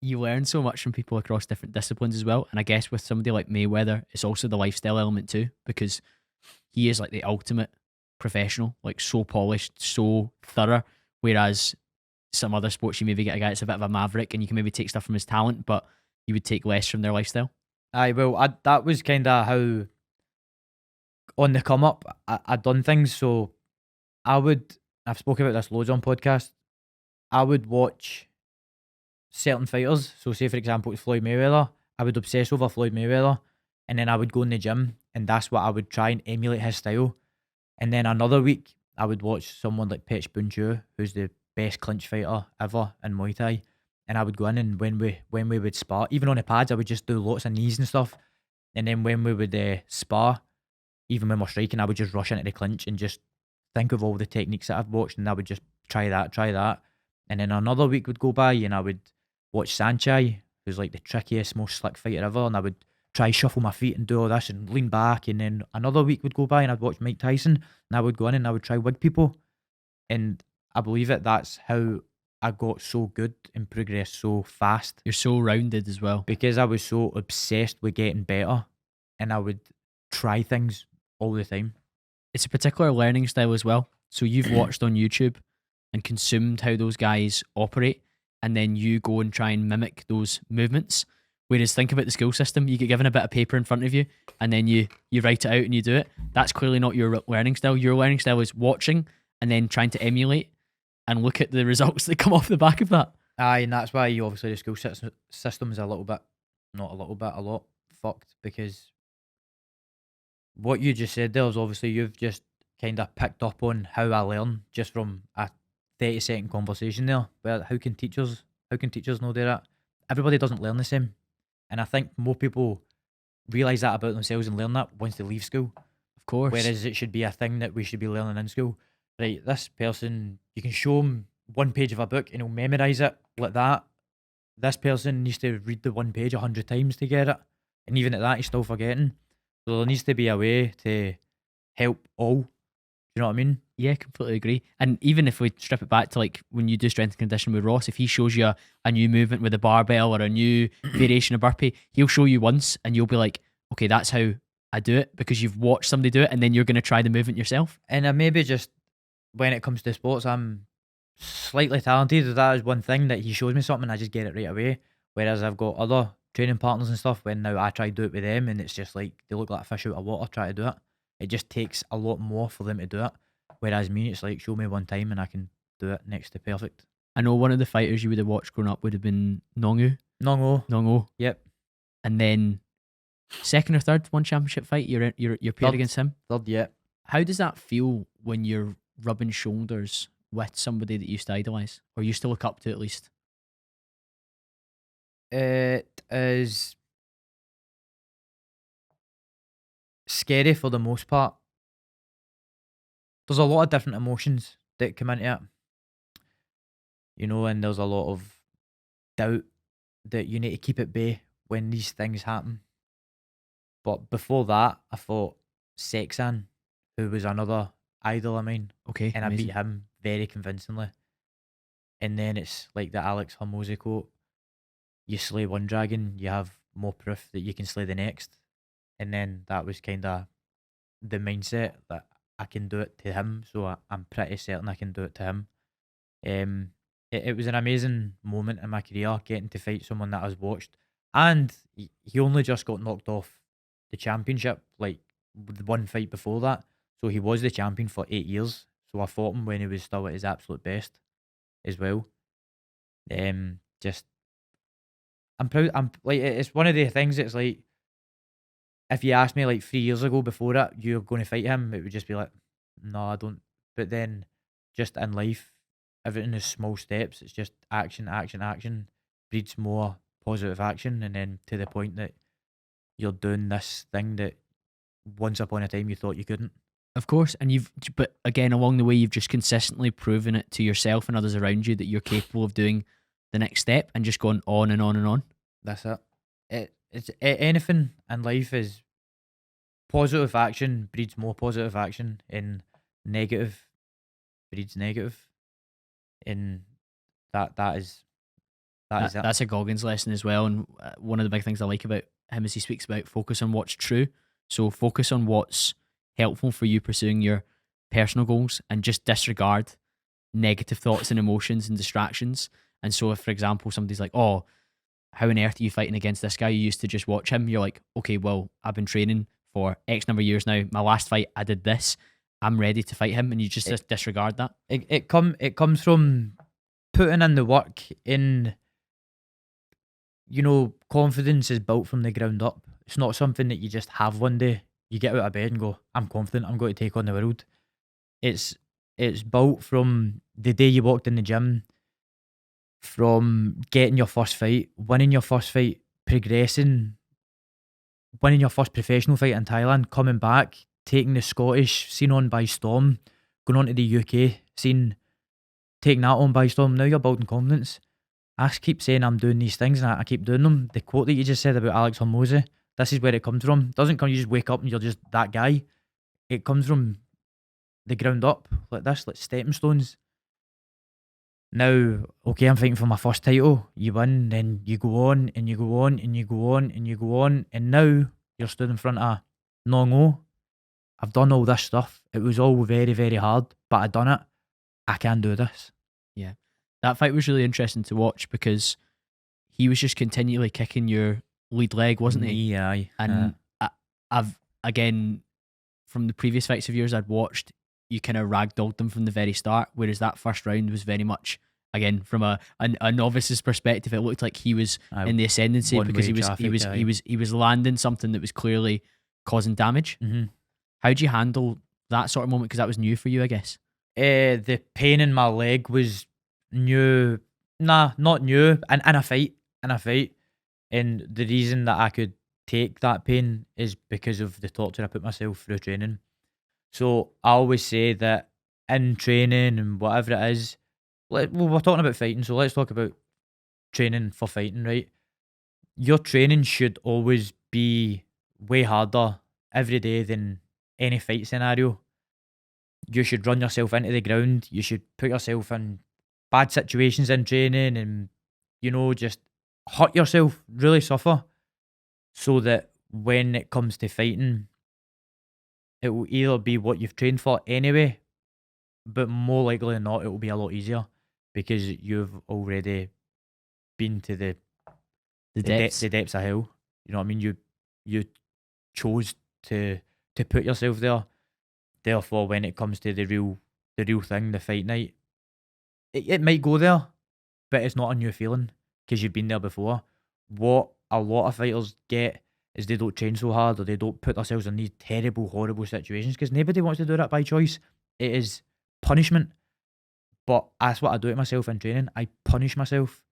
Speaker 1: You learn so much from people across different disciplines as well. And I guess with somebody like Mayweather, it's also the lifestyle element too, because he is like the ultimate professional, like so polished, so thorough. Whereas some other sports, you maybe get a guy that's a bit of a maverick and you can maybe take stuff from his talent, but you would take less from their lifestyle.
Speaker 2: Aye, well, that was kind of how, on the come up, I done things. So I've spoken about this loads on podcasts. I would watch certain fighters. So say for example it's Floyd Mayweather, I would obsess over Floyd Mayweather, and then I would go in the gym and that's what I would try and emulate his style. And then another week I would watch someone like Pech Bunchu, who's the best clinch fighter ever in Muay Thai, and I would go in, and when we would spar, even on the pads, I would just do lots of knees and stuff. And then when we would spar, even when we're striking, I would just rush into the clinch and just think of all the techniques that I've watched, and I would just try that. And then another week would go by and I would watch Sanchai, who's like the trickiest, most slick fighter ever, and I would try shuffle my feet and do all this and lean back. And then another week would go by and I'd watch Mike Tyson, and I would go in and I would try wig people. And I believe that's how I got so good and progressed so fast,
Speaker 1: You're so rounded as well.
Speaker 2: because I was so obsessed with getting better, and I would try things all the time.
Speaker 1: It's a particular learning style as well. So you've watched on YouTube and consumed how those guys operate, and then you go and try and mimic those movements. Whereas think about the school system, you get given a bit of paper in front of you and then you write it out and you do it. That's clearly not your learning style. Your learning style is watching and then trying to emulate and look at the results that come off the back of that.
Speaker 2: Aye, and that's why obviously the school system is a lot fucked, because what you just said there is obviously you've just kind of picked up on how I learn just from a 30-second conversation there. But how can teachers know that? Everybody doesn't learn the same. And I think more people realise that about themselves and learn that once they leave school.
Speaker 1: Of course.
Speaker 2: Whereas it should be a thing that we should be learning in school. Right, this person, you can show him one page of a book and he'll memorise it like that. This person needs to read the one page 100 times to get it. And even at that, he's still forgetting. So there needs to be a way to help all. Do you know what I mean?
Speaker 1: Yeah, completely agree. And even if we strip it back to like when you do strength and conditioning with Ross, if he shows you a new movement with a barbell or a new variation of burpee, he'll show you once and you'll be like, okay, that's how I do it, because you've watched somebody do it and then you're going to try the movement yourself.
Speaker 2: And maybe just when it comes to sports, I'm slightly talented. That is one thing, that he shows me something, I just get it right away. Whereas I've got other training partners and stuff, when now I try to do it with them and it's just like they look like a fish out of water trying to do it. It just takes a lot more for them to do it. Whereas me, it's like, show me one time and I can do it next to perfect.
Speaker 1: I know one of the fighters you would have watched growing up would have been Nong-O.
Speaker 2: Nong-O. Yep.
Speaker 1: And then second or third one championship fight, you're paired
Speaker 2: Third.
Speaker 1: against him.
Speaker 2: Third, yeah.
Speaker 1: How does that feel when you're rubbing shoulders with somebody that you used to idolise or used to look up to at least?
Speaker 2: It is scary for the most part. There's a lot of different emotions that come into it, you know, and there's a lot of doubt that you need to keep at bay when these things happen. But before that, I fought Sexan, who was another idol of mine,
Speaker 1: Okay,
Speaker 2: and I
Speaker 1: amazing.
Speaker 2: beat him very convincingly. And then it's like the Alex Hormozi quote: you slay one dragon, you have more proof that you can slay the next. And then that was kind of the mindset that I can do it to him, so I'm pretty certain I can do it to him. It was an amazing moment in my career, getting to fight someone that I was watched, and he only just got knocked off the championship, like the one fight before that. So he was the champion for 8 years. So I fought him when he was still at his absolute best, as well. Just I'm proud. I'm like, it's one of the things that's like, if you asked me like 3 years ago before it, you're going to fight him, it would just be like, no, I don't. But then just in life, everything is small steps. It's just action breeds more positive action. And then to the point that you're doing this thing that once upon a time you thought you couldn't.
Speaker 1: Of course, and but again, along the way, you've just consistently proven it to yourself and others around you that you're capable of doing the next step and just going on and on and on.
Speaker 2: That's it. Anything in life is positive action breeds more positive action, and negative breeds negative, and that is it.
Speaker 1: That's a Goggins lesson as well, and one of the big things I like about him is he speaks about focus on what's true. So focus on what's helpful for you pursuing your personal goals, and just disregard negative thoughts and emotions and distractions. And so, if for example somebody's like, "Oh, how on earth are you fighting against this guy? You used to just watch him." You're like, "Okay, well, I've been training for X number of years now. My last fight, I did this. I'm ready to fight him," and you just disregard that.
Speaker 2: It comes from putting in the work. In confidence is built from the ground up. It's not something that you just have one day. You get out of bed and go, "I'm confident. I'm going to take on the world." It's built from the day you walked in the gym, from getting your first fight, winning your first fight, progressing, winning your first professional fight in Thailand, coming back, taking the Scottish scene on by storm, going on to the UK scene, taking that on by storm. Now you're building confidence. I keep saying I'm doing these things and I keep doing them. The quote that you just said about Alex Hormozy, this is where it comes from. It doesn't come, you just wake up and you're just that guy. It comes from the ground up, like this, like stepping stones. Now, okay, I'm fighting for my first title. You win, then you go on and you go on and you go on and you go on, and now you're stood in front of Nong-O. I've done all this stuff. It was all very, very hard, but I done it. I can do this.
Speaker 1: Yeah, that fight was really interesting to watch because he was just continually kicking your lead leg, wasn't he?
Speaker 2: Yeah, aye.
Speaker 1: And I've again, from the previous fights of yours I'd watched, you kind of ragdolled them from the very start, whereas that first round was very much, again, from a novice's perspective, it looked like he was in the ascendancy because he was landing something that was clearly causing damage.
Speaker 2: Mm-hmm.
Speaker 1: How do you handle that sort of moment? Because that was new for you, I guess.
Speaker 2: The pain in my leg was new. Nah, not new. In a fight. And the reason that I could take that pain is because of the torture I put myself through training. So I always say that in training and whatever it is, we're talking about fighting, so let's talk about training for fighting, right? Your training should always be way harder every day than any fight scenario. You should run yourself into the ground. You should put yourself in bad situations in training and, just hurt yourself, really suffer, so that when it comes to fighting, it will either be what you've trained for anyway, but more likely than not, it will be a lot easier because you've already been to the depths of hell. You know what I mean? You chose to put yourself there. Therefore, when it comes to the real thing, the fight night, it might go there, but it's not a new feeling because you've been there before. What a lot of fighters get is they don't train so hard, or they don't put themselves in these terrible, horrible situations because nobody wants to do that by choice. It is punishment. But that's what I do to myself in training. I punish myself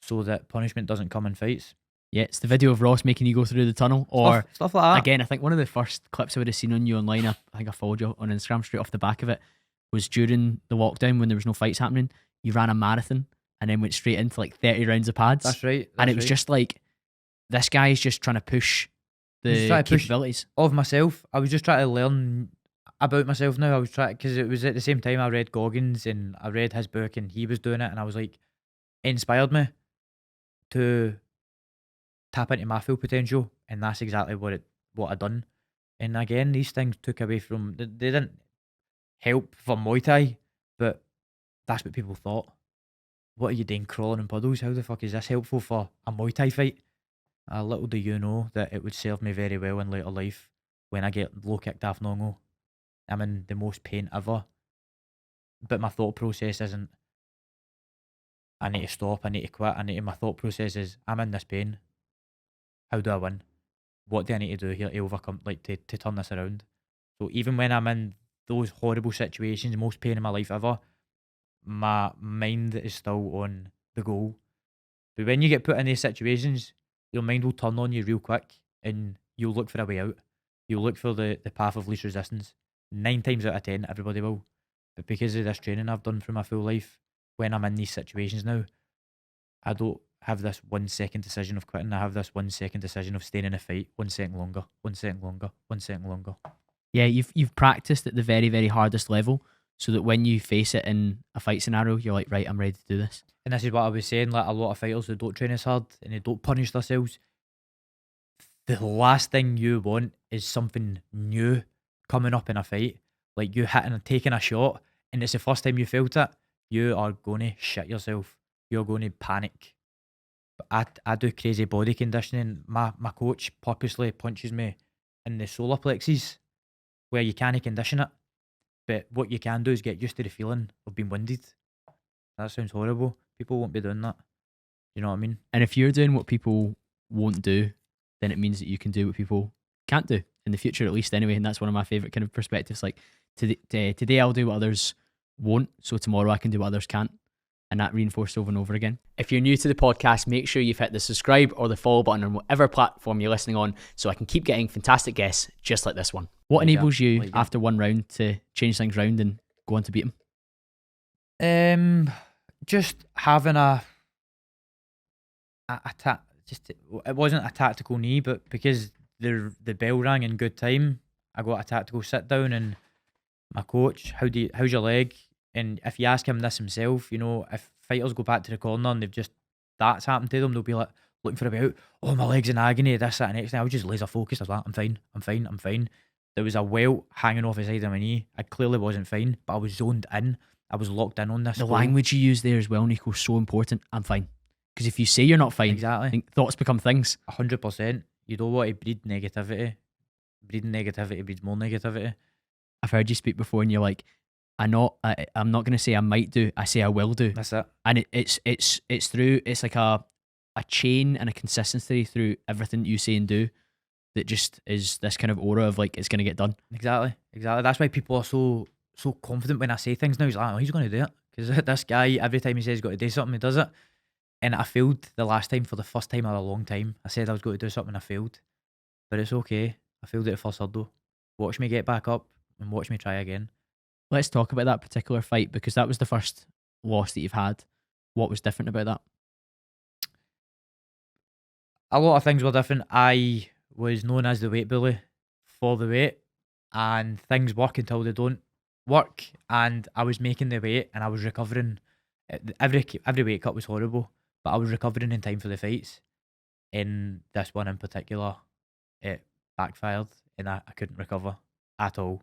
Speaker 2: so that punishment doesn't come in fights.
Speaker 1: Yeah, it's the video of Ross making you go through the tunnel, or
Speaker 2: stuff like that.
Speaker 1: Again, I think one of the first clips I would have seen on you online, I think I followed you on Instagram straight off the back of it, was during the lockdown when there was no fights happening. You ran a marathon and then went straight into like 30 rounds of pads.
Speaker 2: That's right.
Speaker 1: And it was just like, this guy is just trying to push the capabilities
Speaker 2: of myself. I was just trying to learn about myself now. I was trying, because it was at the same time I read Goggins and I read his book and he was doing it, and I was like, it inspired me to tap into my full potential, and that's exactly what I done. And again, these things took away from, they didn't help for Muay Thai, but that's what people thought. What are you doing crawling in puddles? How the fuck is this helpful for a Muay Thai fight? Little do you know that it would serve me very well in later life when I get low kicked off Nong-O. I'm in the most pain ever. But my thought process isn't, I need to stop, I need to quit. My thought process is, I'm in this pain. How do I win? What do I need to do here to overcome, like to turn this around? So even when I'm in those horrible situations, most pain in my life ever, my mind is still on the goal. But when you get put in these situations, your mind will turn on you real quick and you'll look for a way out. You'll look for the path of least resistance. 9 times out of 10, everybody will. But because of this training I've done through my full life, when I'm in these situations now, I don't have this 1 second decision of quitting. I have this 1 second decision of staying in a fight 1 second longer, 1 second longer, 1 second longer.
Speaker 1: Yeah, you've practiced at the very, very hardest level, so that when you face it in a fight scenario, you're like, right, I'm ready to do this.
Speaker 2: And this is what I was saying, like a lot of fighters who don't train as hard and they don't punish themselves, the last thing you want is something new coming up in a fight. Like you hitting and taking a shot and it's the first time you felt it, you are going to shit yourself. You're going to panic. But I do crazy body conditioning. My coach purposely punches me in the solar plexus where you can't condition it. But what you can do is get used to the feeling of being winded. That sounds horrible. People won't be doing that. You know what I mean?
Speaker 1: And if you're doing what people won't do, then it means that you can do what people can't do in the future, at least anyway. And that's one of my favourite kind of perspectives. Like today I'll do what others won't, so tomorrow I can do what others can't. And that reinforced over and over again. If you're new to the podcast, make sure you've hit the subscribe or the follow button on whatever platform you're listening on, so I can keep getting fantastic guests just like this one. What enables you after one round to change things round and go on to beat
Speaker 2: them? Just having it wasn't a tactical knee, but because the bell rang in good time, I got a tactical sit down, and my coach, how's your leg? And if you ask him this himself, you know, if fighters go back to the corner and that's happened to them, they'll be like looking for a bit out. Oh, my leg's in agony, this, that, and next. And I was just laser focused. I was like, I'm fine. There was a welt hanging off the side of my knee. I clearly wasn't fine, but I was zoned in. I was locked in on this.
Speaker 1: The language you use there as well, Nico, is so important. I'm fine. Because if you say you're not fine,
Speaker 2: exactly,
Speaker 1: thoughts become things.
Speaker 2: 100%. You don't want to breed negativity. Breeding negativity breeds more negativity.
Speaker 1: I've heard you speak before, and you're like, I'm not going to say I might do. I say I will do.
Speaker 2: That's it.
Speaker 1: And it's through. It's like a chain and a consistency through everything that you say and do that just is this kind of aura of like it's going to get done.
Speaker 2: Exactly. That's why people are so confident when I say things now. He's like, oh, he's going to do it, because this guy, every time he says he's got to do something, he does it. And I failed the last time for the first time in a long time. I said I was going to do something, I failed, but it's okay. I failed at the first hurdle. Watch me get back up and watch me try again.
Speaker 1: Let's talk about that particular fight, because that was the first loss that you've had. What was different about that?
Speaker 2: A lot of things were different. I was known as the weight bully for the weight, and things work until they don't work. And I was making the weight and I was recovering. Every weight cut was horrible, but I was recovering in time for the fights. In this one in particular, it backfired and I couldn't recover at all.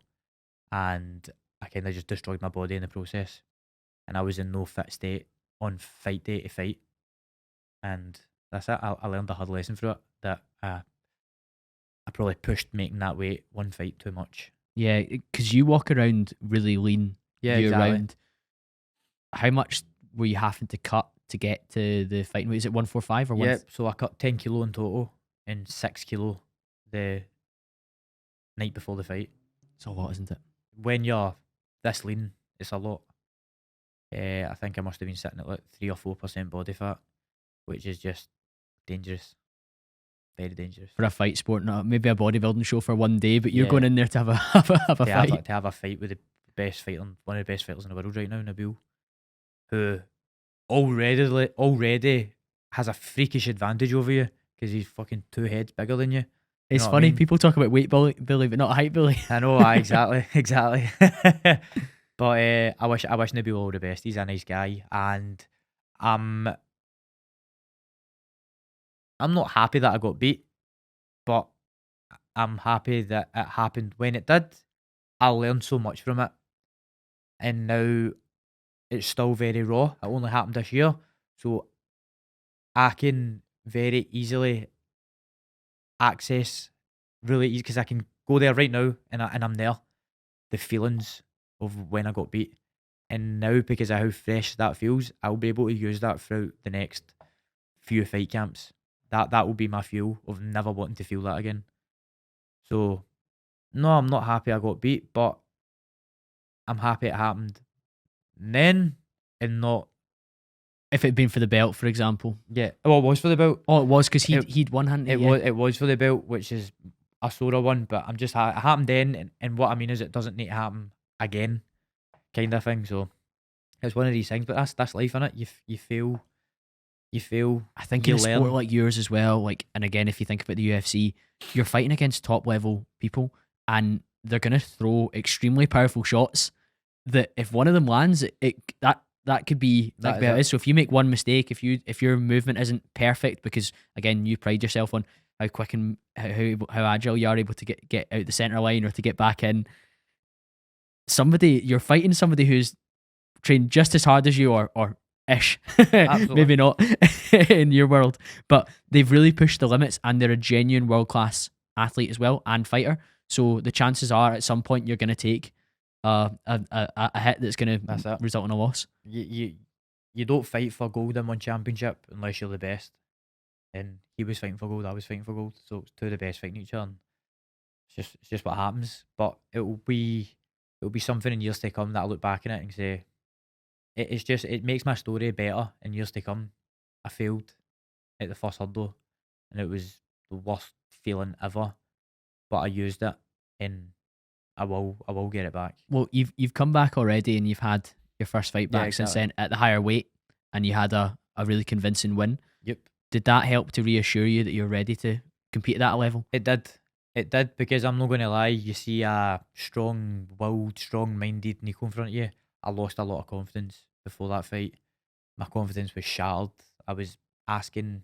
Speaker 2: And I kind of just destroyed my body in the process, and I was in no fit state on fight day to fight, and that's it. I learned a hard lesson through it, that I probably pushed making that weight one fight too much.
Speaker 1: Yeah, because you walk around really lean year round. How much were you having to cut to get to the fighting weight? Is it 145 or what?
Speaker 2: Yeah, so I cut 10 kilo in total and 6 kilo the night before the fight.
Speaker 1: It's a lot, isn't it?
Speaker 2: When you're this lean, it's a lot. I think I must have been sitting at like 3 or 4% body fat, which is just dangerous. Very dangerous.
Speaker 1: For a fight sport, not maybe a bodybuilding show for one day, but you're going in there to have a fight.
Speaker 2: To have a fight with the best fighter, one of the best fighters in the world right now, Nabil, who already has a freakish advantage over you because he's fucking 2 heads bigger than you.
Speaker 1: It's funny, people talk about weight bully, but not height bully.
Speaker 2: I know, exactly. But I wish Nabil all the best. He's a nice guy, and I'm not happy that I got beat, but I'm happy that it happened when it did. I learned so much from it, and now it's still very raw. It only happened this year, so I can very easily access really easy, because I can go there right now and I'm there, the feelings of when I got beat. And now, because of how fresh that feels, I'll be able to use that throughout the next few fight camps. That will be my fuel of never wanting to feel that again. So no, I'm not happy I got beat, but I'm happy it happened then and not
Speaker 1: if it'd been for the belt, for example.
Speaker 2: Yeah. Well, it was for the belt.
Speaker 1: Oh, it was, because he'd won, hadn't he?
Speaker 2: It was for the belt, which is a sorer one, but I'm just it happened then, and what I mean is it doesn't need to happen again, kind of thing. So it's one of these things, but that's life, innit? You fail,
Speaker 1: I think
Speaker 2: you
Speaker 1: in a sport
Speaker 2: learn.
Speaker 1: like yours as well, like, and again, if you think about the UFC, you're fighting against top level people, and they're gonna throw extremely powerful shots. That if one of them lands, that could be
Speaker 2: That
Speaker 1: like
Speaker 2: is
Speaker 1: how it
Speaker 2: it.
Speaker 1: is. So if you make one mistake, if your movement isn't perfect, because again you pride yourself on how quick and how agile you are able to get out the center line or to get back in. You're fighting somebody who's trained just as hard as you or ish.
Speaker 2: Absolutely.
Speaker 1: Maybe not in your world, but they've really pushed the limits, and they're a genuine world class athlete as well and fighter. So the chances are at some point you're going to take a hit that's going
Speaker 2: That's
Speaker 1: to
Speaker 2: it.
Speaker 1: result in a loss.
Speaker 2: You don't fight for gold in one championship unless you're the best. And he was fighting for gold, I was fighting for gold, so it's two of the best fighting each other. And it's just what happens. But it'll be something in years to come that I look back on it and say, it makes my story better in years to come. I failed at the first hurdle, and it was the worst feeling ever. But I used it, and I will get it back.
Speaker 1: Well, you've come back already, and you've had your first fight
Speaker 2: Yeah,
Speaker 1: back since
Speaker 2: exactly.
Speaker 1: then at the higher weight, and you had a really convincing win.
Speaker 2: Yep.
Speaker 1: Did that help to reassure you that you're ready to compete at that level?
Speaker 2: It did. It did, because I'm not going to lie, you see a strong-willed, strong-minded Nico in front of you. I lost a lot of confidence before that fight. My confidence was shattered. I was asking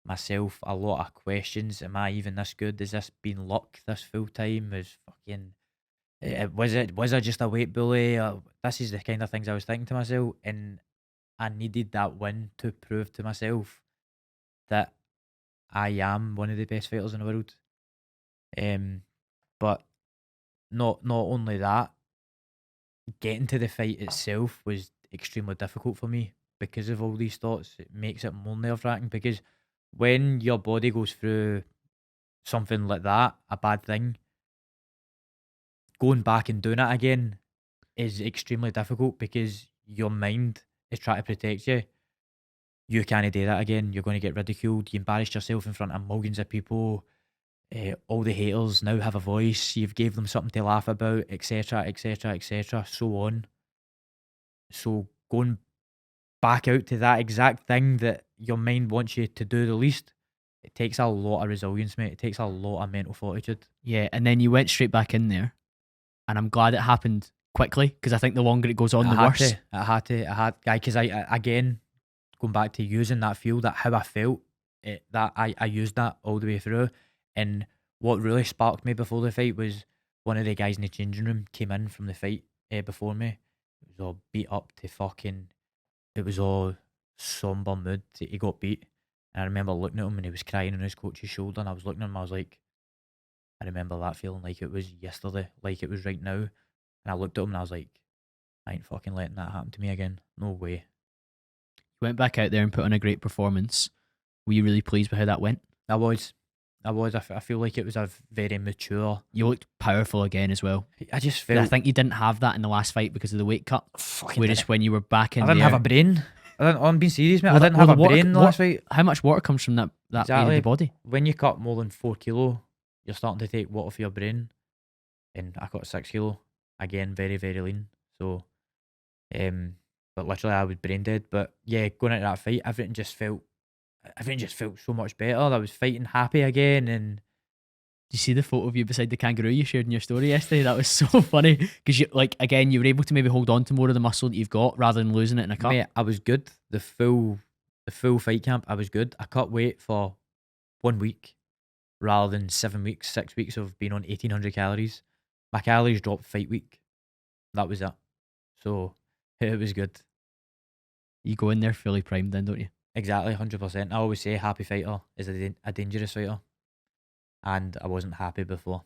Speaker 2: myself a lot of questions. Am I even this good? Has this been luck this full time? Was I just a weight bully? This is the kind of things I was thinking to myself, and I needed that win to prove to myself that I am one of the best fighters in the world. But not only that, getting to the fight itself was extremely difficult for me because of all these thoughts. It makes it more nerve-wracking, because when your body goes through something like that, a bad thing, going back and doing it again is extremely difficult, because your mind is trying to protect you. You can't do that again. You're going to get ridiculed. You embarrassed yourself in front of millions of people. All the haters now have a voice. You've gave them something to laugh about, etc., etc., etc., so on. So going back out to that exact thing that your mind wants you to do the least, it takes a lot of resilience, mate. It takes a lot of mental fortitude.
Speaker 1: Yeah, and then you went straight back in there, and I'm glad it happened quickly, because I think the longer it goes on, the worse.
Speaker 2: Because I again, going back to using that feel, that how I felt, that I used that all the way through. And what really sparked me before the fight was one of the guys in the changing room came in from the fight before me. It was all beat up to fucking, it was all somber mood. He got beat. And I remember looking at him, and he was crying on his coach's shoulder, and I was looking at him, I was like, I remember that feeling like it was yesterday, like it was right now. And I looked at him and I was like, I ain't fucking letting that happen to me again. No way.
Speaker 1: You went back out there and put on a great performance. Were you really pleased with how that went?
Speaker 2: I was. I feel like it was a very mature.
Speaker 1: You looked powerful again as well.
Speaker 2: I just
Speaker 1: I
Speaker 2: felt.
Speaker 1: think you didn't have that in the last fight because of the weight cut.
Speaker 2: Fucking
Speaker 1: Whereas
Speaker 2: didn't.
Speaker 1: when you were back in
Speaker 2: I didn't
Speaker 1: there,
Speaker 2: have a brain. I'm being serious, mate.
Speaker 1: Well,
Speaker 2: I didn't
Speaker 1: well,
Speaker 2: have
Speaker 1: the
Speaker 2: a
Speaker 1: water-
Speaker 2: brain last fight.
Speaker 1: how much water comes from that weight of the body?
Speaker 2: When you cut more than 4 kilo, you're starting to take water for your brain. And I cut 6 kilo. Again, very, very lean. So, but literally I was brain dead. But yeah, going into that fight, everything just felt so much better. I was fighting happy again, and
Speaker 1: Do you see the photo of you beside the kangaroo you shared in your story yesterday? That was so funny, because you were able to maybe hold on to more of the muscle that you've got rather than losing it in a cut.
Speaker 2: mate, I was good. The full fight camp, I was good. I cut weight for 1 week rather than 7 weeks, 6 weeks of being on 1,800 calories. My calories dropped fight week. That was it. So it was good.
Speaker 1: You go in there fully primed then, don't you?
Speaker 2: Exactly, 100%. I always say happy fighter is a dangerous fighter. And I wasn't happy before.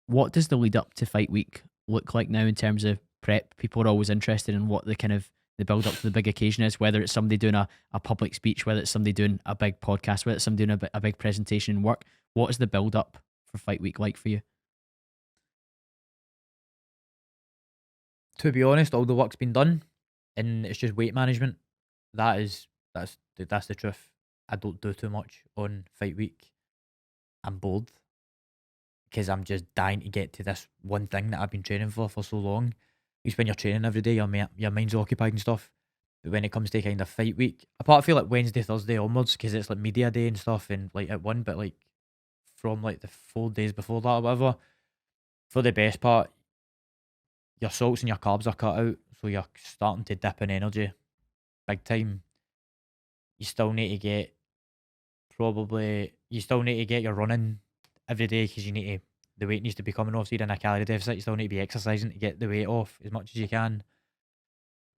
Speaker 1: What does the lead up to fight week look like now in terms of prep? People are always interested in what the build up to the big occasion is, whether it's somebody doing a public speech, whether it's somebody doing a big podcast, whether it's somebody doing a big presentation in work. What is the build up for fight week like for you?
Speaker 2: To be honest, all the work's been done, and it's just weight management. That's the truth. I don't do too much on fight week. I'm bored because I'm just dying to get to this one thing that I've been training for so long. Because when you're training every day, your mind's occupied and stuff. But when it comes to kind of fight week, apart feel like Wednesday, Thursday onwards, because it's like media day and stuff, and like at one, but like from like the 4 days before that or whatever, for the best part, your salts and your carbs are cut out, so you're starting to dip in energy big time. You still need to get your running every day because the weight needs to be coming off. So you're in a calorie deficit. You still need to be exercising to get the weight off as much as you can.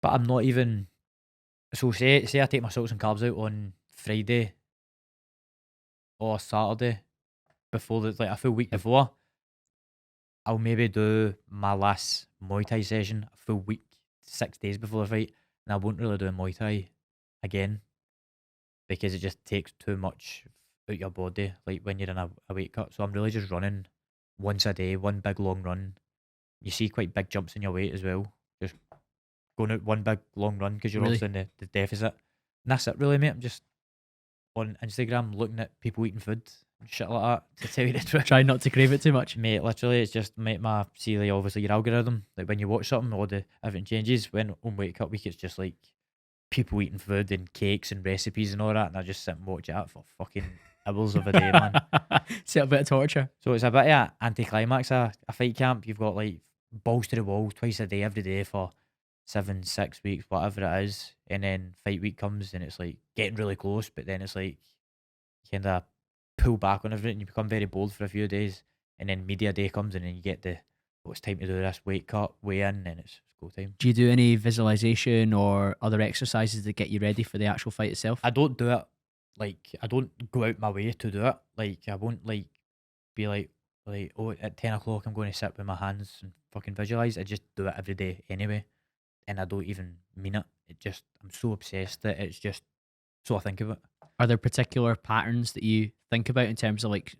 Speaker 2: But I'm not even. So say I take my salts and carbs out on Friday or Saturday before like a full week before. I'll maybe do my last Muay Thai session a full week, 6 days before the fight, and I won't really do Muay Thai again because it just takes too much out your body, like when you're in a weight cut. So I'm really just running once a day, one big long run. You see quite big jumps in your weight as well. Just going out one big long run because you're
Speaker 1: Really?
Speaker 2: also in the deficit. And that's it really, mate. I'm just on Instagram looking at people eating food and shit like that, to tell you the truth.
Speaker 1: Try not to crave it too much.
Speaker 2: Mate, literally, it's just see like obviously your algorithm. Like when you watch something, everything changes. When on Wake Up Week, it's just like people eating food and cakes and recipes and all that, and I just sit and watch it for fucking hours of a day, man.
Speaker 1: It's a bit of torture.
Speaker 2: So it's a bit of an anticlimax, a fight camp. You've got like balls to the wall twice a day, every day for 7, 6 weeks, whatever it is, and then fight week comes and it's like getting really close, but then it's like you kind of pull back on everything. You become very bold for a few days, and then media day comes and then you get it's time to do this weight cut, weigh in, and it's go time.
Speaker 1: Do you do any visualization or other exercises to get you ready for the actual fight itself?
Speaker 2: I don't do it. Like, I don't go out my way to do it. Like, I won't like be like oh, at 10 o'clock I'm going to sit with my hands and fucking visualize. I just do it every day anyway, and I don't even mean it. I'm so obsessed that it's just so I think of it.
Speaker 1: Are there particular patterns that you think about in terms of like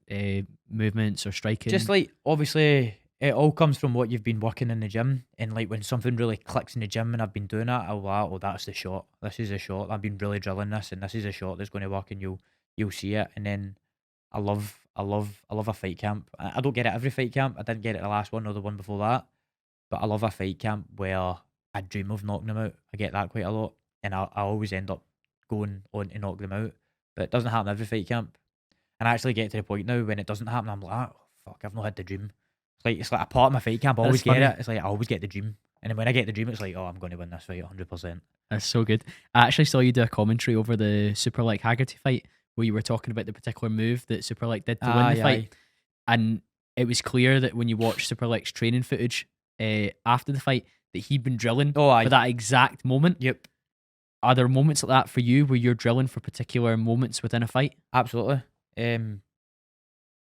Speaker 1: movements or striking?
Speaker 2: Just like, obviously, it all comes from what you've been working in the gym, and like when something really clicks in the gym and I've been doing that, I'll like, oh, that's the shot. This is a shot. I've been really drilling this, and this is a shot that's going to work, and you'll see it. And then I love a fight camp. I don't get it every fight camp. I didn't get it the last one or the one before that, but I love a fight camp where I dream of knocking them out. I get that quite a lot, and I always end up going on to knock them out. But it doesn't happen every fight camp, and I actually get to the point now when it doesn't happen, I'm like, oh, fuck, I've not had the dream. It's like a part of my fight camp. I always get it. It's like I always get the dream, and then when I get the dream, it's like, oh, I'm going to win this fight 100%.
Speaker 1: That's so good. I actually saw you do a commentary over the Super Like Haggerty fight where you were talking about the particular move that Super Like did to win the fight, and it was clear that when you watch Super Like's training footage after the fight, that he'd been drilling for that exact moment.
Speaker 2: Yep.
Speaker 1: Are there moments like that for you where you're drilling for particular moments within a fight?
Speaker 2: Absolutely.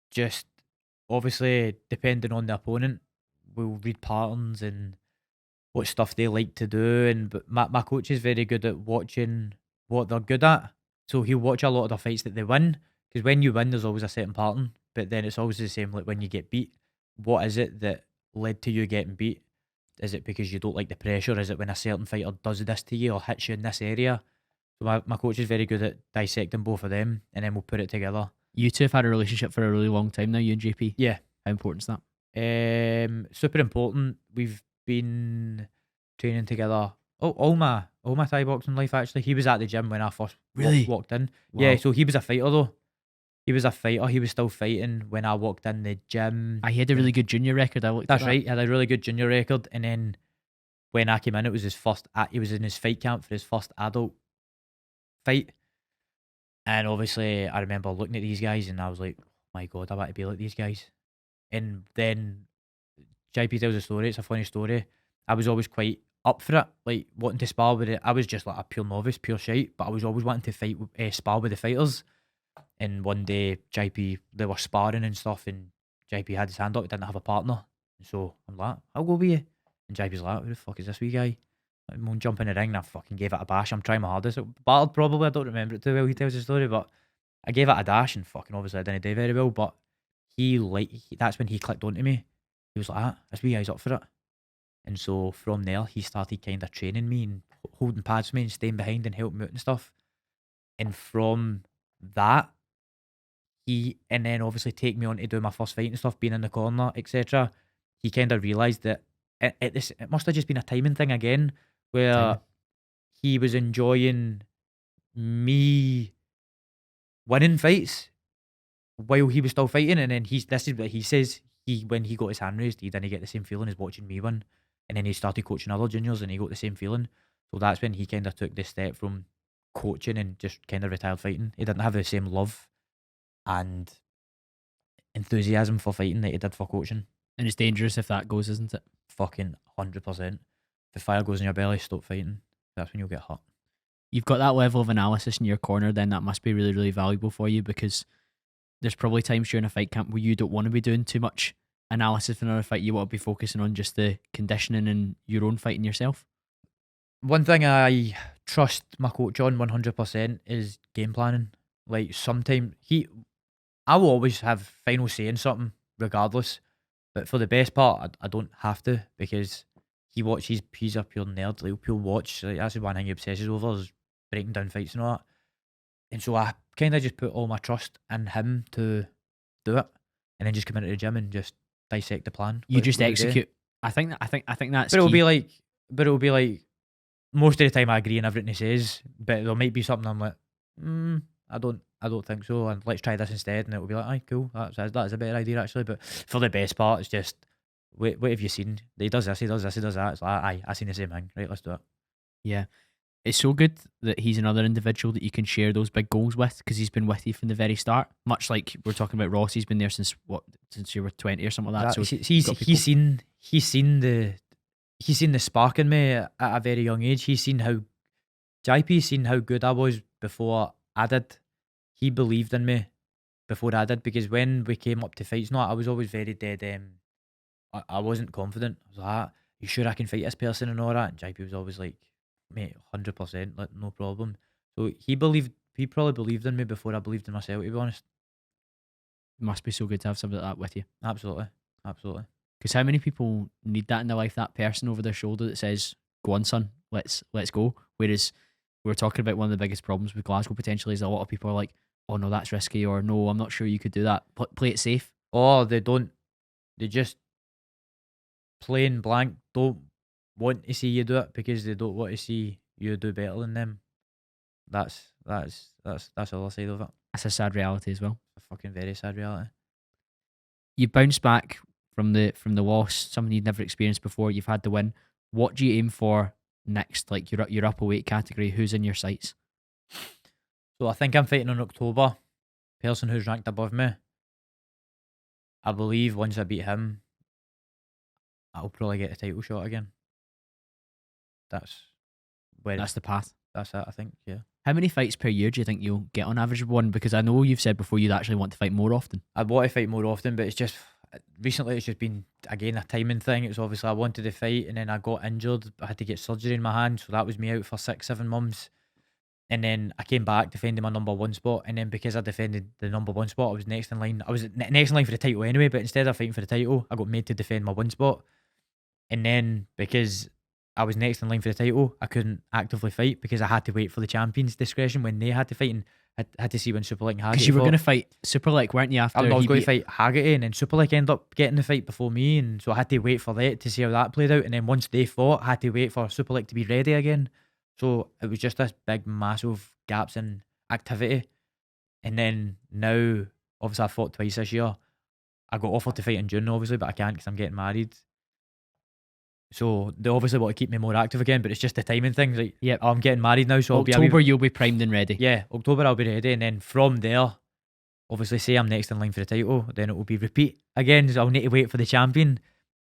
Speaker 2: Just obviously depending on the opponent, we'll read patterns and what stuff they like to do. But my coach is very good at watching what they're good at. So he'll watch a lot of the fights that they win. Because when you win, there's always a certain pattern. But then it's always the same like when you get beat. What is it that led to you getting beat? Is it because you don't like the pressure? Is it when a certain fighter does this to you or hits you in this area? So my coach is very good at dissecting both of them, and then we'll put it together.
Speaker 1: You two have had a relationship for a really long time now, you and JP.
Speaker 2: Yeah.
Speaker 1: How important is that?
Speaker 2: Super important. We've been training together. All my Thai boxing life actually. He was at the gym when I first walked in. Wow. Yeah, so he was a fighter though. He was a fighter. He was still fighting when I walked in the gym.
Speaker 1: He had a really good junior record.
Speaker 2: That's right. He had a really good junior record. And then when I came in, it was his first. He was in his fight camp for his first adult fight. And obviously, I remember looking at these guys, and I was like, "Oh my God, I want to be like these guys." And then JP tells a story. It's a funny story. I was always quite up for it, like wanting to spar with it. I was just like a pure novice, pure shite, but I was always wanting to spar with the fighters. And one day, JP, they were sparring and stuff, and JP had his hand up, he didn't have a partner. And so I'm like, I'll go with you. And JP's like, who the fuck is this wee guy? I'm going to jump in the ring, and I fucking gave it a bash. I'm trying my hardest. Battled probably, I don't remember it too well, he tells the story, but I gave it a dash, and fucking obviously I didn't do very well, but that's when he clicked onto me. He was like, this wee guy's up for it. And so from there, he started kind of training me and holding pads for me and staying behind and helping me out and stuff. And from that, and then obviously take me on to do my first fight and stuff, being in the corner, etc. He kind of realised that it must have just been a timing thing again, where
Speaker 1: Timing.
Speaker 2: he was enjoying me winning fights while he was still fighting, and then this is what he says, when he got his hand raised, he didn't get the same feeling as watching me win, and then he started coaching other juniors and he got the same feeling. So that's when he kind of took this step from coaching and just kind of retired fighting. He didn't have the same love and enthusiasm for fighting that he did for coaching.
Speaker 1: And it's dangerous if that goes, isn't it?
Speaker 2: Fucking 100%. If the fire goes in your belly, stop fighting. That's when you'll get hurt.
Speaker 1: You've got that level of analysis in your corner, then that must be really, really valuable for you, because there's probably times during a fight camp where you don't want to be doing too much analysis for another fight. You want to be focusing on just the conditioning and your own fighting yourself.
Speaker 2: One thing I trust my coach on 100% is game planning. Like, sometimes I will always have final say in something regardless, but for the best part, I don't have to, because he's a pure nerd. Like, he'll watch. Like, that's the one thing he obsesses over, is breaking down fights and all that. And so I kind of just put all my trust in him to do it, and then just come into the gym and just dissect the plan.
Speaker 1: You just execute. I think that's.
Speaker 2: But it'll be like most of the time I agree on everything he says, but there might be something I'm like, I don't think so, and let's try this instead, and it'll be like, aye, cool, that's a better idea actually. But for the best part, it's just, what have you seen? He does this, he does this, he does that. It's like, aye, I seen the same thing. Right, let's do it.
Speaker 1: Yeah. It's so good that he's another individual that you can share those big goals with, because he's been with you from the very start. Much like we're talking about Ross, he's been there since you were 20 or something like that. So
Speaker 2: He's seen the spark in me at a very young age. He's seen how good I was before I did. He believed in me before I did, because when we came up to fights, I was always very dead. I wasn't confident. I was like, you sure I can fight this person and all that? And JP was always like, mate, 100%, like, no problem. So he probably believed in me before I believed in myself, to be honest.
Speaker 1: It must be so good to have somebody like that with you.
Speaker 2: Absolutely.
Speaker 1: Because how many people need that in their life? That person over their shoulder that says, "Go on, son, let's go." Whereas we were talking about one of the biggest problems with Glasgow potentially is a lot of people are like, "Oh no, that's risky," or "No, I'm not sure you could do that. Play it safe."
Speaker 2: Or they just plain blank don't want to see you do it because they don't want to see you do better than them. That's the other side of it.
Speaker 1: That's a sad reality as well.
Speaker 2: A fucking very sad reality.
Speaker 1: You bounce back from the loss, something you'd never experienced before. You've had the win. What do you aim for next? Like, you're up a weight category. Who's in your sights?
Speaker 2: So I think I'm fighting in October. Person who's ranked above me. I believe once I beat him, I'll probably get a title shot again. That's
Speaker 1: the path.
Speaker 2: That's it, I think, yeah.
Speaker 1: How many fights per year do you think you'll get on average of one? Because I know you've said before you'd actually want to fight more often.
Speaker 2: I'd want to fight more often, but it's just, recently it's just been, again, a timing thing. It was obviously I wanted to fight and then I got injured. I had to get surgery in my hand, so that was me out for 6-7 months. And then I came back defending my number one spot, and then because I defended the number one spot, I was next in line. I was next in line for the title anyway, but instead of fighting for the title, I got made to defend my one spot. And then because I was next in line for the title, I couldn't actively fight because I had to wait for the champion's discretion when they had to fight, and I had to see when Superlick and Haggerty.
Speaker 1: Because you were going to fight Superlick, weren't you? After
Speaker 2: I was going to fight Haggerty, and then Superlick ended up getting the fight before me, and so I had to wait for that to see how that played out. And then once they fought, I had to wait for Superlick to be ready again. So it was just this big, massive gaps in activity. And then now, obviously, I fought twice this year. I got offered to fight in June, obviously, but I can't because I'm getting married. So they obviously want to keep me more active again, but it's just the timing thing. Like,
Speaker 1: yeah,
Speaker 2: I'm getting married now, so
Speaker 1: October you'll be primed and ready.
Speaker 2: Yeah, October I'll be ready, and then from there, obviously, say I'm next in line for the title, then it will be repeat again. So I'll need to wait for the champion,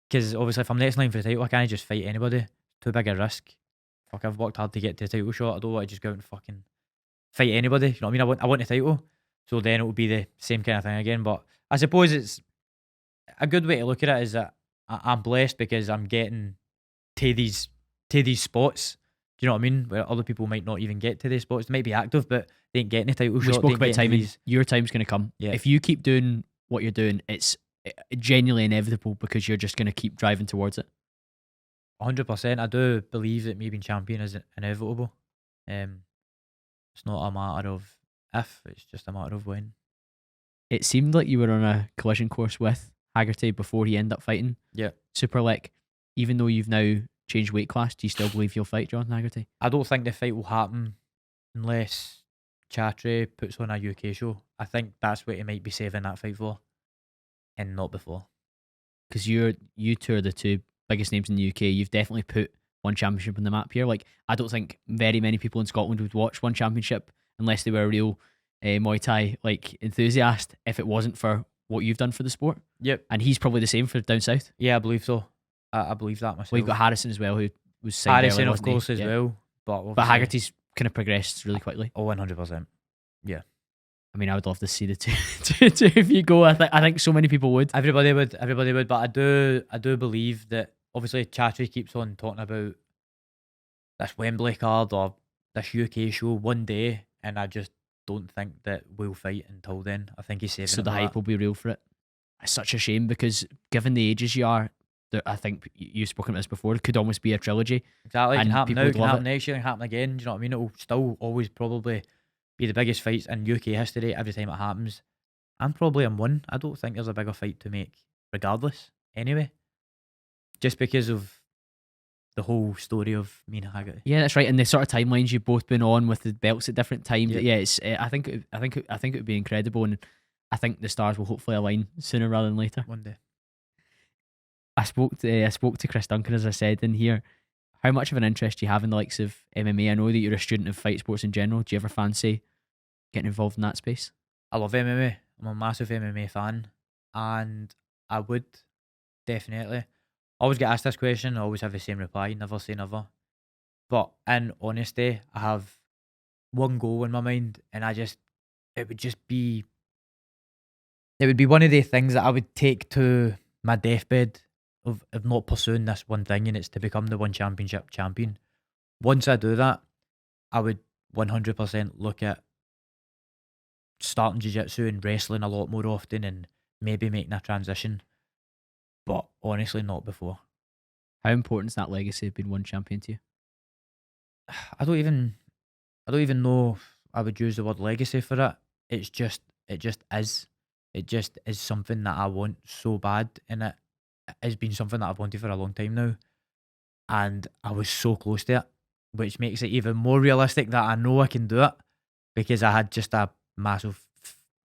Speaker 2: because obviously if I'm next in line for the title, I can't just fight anybody. Too big a risk. Fuck, I've worked hard to get to the title shot. I don't want to just go out and fucking fight anybody. You know what I mean? I want the title, so then it will be the same kind of thing again. But I suppose it's a good way to look at it is that I'm blessed because I'm getting to these spots. Do you know what I mean? Where other people might not even get to these spots. They might be active, but they ain't getting a title shot.
Speaker 1: We spoke about timing. Your time's going to come.
Speaker 2: Yeah.
Speaker 1: If you keep doing what you're doing, it's genuinely inevitable because you're just going to keep driving towards it.
Speaker 2: 100%. I do believe that me being champion is inevitable. It's not a matter of if, it's just a matter of when.
Speaker 1: it seemed like you were on a collision course with Haggerty before he ended up fighting
Speaker 2: Yeah.
Speaker 1: Super Lick. Even though you've now changed weight class, do you still believe you'll fight John Haggerty?
Speaker 2: I don't think the fight will happen unless Chatry puts on a UK show. I think that's what he might be saving that fight for, and not before.
Speaker 1: Because you two are the two biggest names in the UK. You've definitely put one championship on the map here. Like, I don't think very many people in Scotland would watch one championship unless they were a real Muay Thai like enthusiast, if it wasn't for what you've done for the sport.
Speaker 2: Yep.
Speaker 1: And he's probably the same for down south.
Speaker 2: Yeah, I believe so. I believe that myself.
Speaker 1: Well, you've got Harrison as well, who was signed
Speaker 2: Harrison,
Speaker 1: early,
Speaker 2: of
Speaker 1: wasn't he?
Speaker 2: course, as
Speaker 1: Yeah.
Speaker 2: well. But
Speaker 1: But Haggerty's kind of progressed really quickly.
Speaker 2: Oh, 100%.
Speaker 1: I mean, I would love to see the two if you go. I think so many people would.
Speaker 2: Everybody would. But I do believe that obviously Chatry keeps on talking about this Wembley card or this UK show one day, and I just don't think that we'll fight until then. I think he's saving
Speaker 1: So
Speaker 2: it
Speaker 1: the
Speaker 2: for
Speaker 1: hype
Speaker 2: that.
Speaker 1: will be real for it. It's such a shame because given the ages you are, I think you've spoken about this before, it could almost be a trilogy.
Speaker 2: Exactly. It
Speaker 1: and
Speaker 2: can happen
Speaker 1: people
Speaker 2: now, it
Speaker 1: would
Speaker 2: can
Speaker 1: love
Speaker 2: happen
Speaker 1: it.
Speaker 2: next year, it can happen again. Do you know what I mean? It will still always probably be the biggest fights in UK history every time it happens. I'm probably in one. I don't think there's a bigger fight to make, regardless, anyway. Just because of the whole story of me and Haggerty.
Speaker 1: Yeah, that's right. And the sort of timelines you've both been on with the belts at different times.
Speaker 2: Yep.
Speaker 1: Yeah, it's. I think it would be incredible, and I think the stars will hopefully align sooner rather than later.
Speaker 2: One day.
Speaker 1: I spoke to Chris Duncan, as I said in here. How much of an interest do you have in the likes of MMA? I know that you're a student of fight sports in general. Do you ever fancy getting involved in that space?
Speaker 2: I love MMA. I'm a massive MMA fan, and I would definitely. I always get asked this question. I always have the same reply: never say never. But in honesty, I have one goal in my mind, and it would be one of the things that I would take to my deathbed of not pursuing this one thing, and it's to become the one championship champion. Once I do that, I would 100% look at starting jiu-jitsu and wrestling a lot more often and maybe making a transition. But honestly, not before.
Speaker 1: How important is that legacy of being one champion to you?
Speaker 2: I don't even know if I would use the word legacy for it. It just is. It just is something that I want so bad, and it has been something that I've wanted for a long time now. And I was so close to it, which makes it even more realistic that I know I can do it, because I had just a massive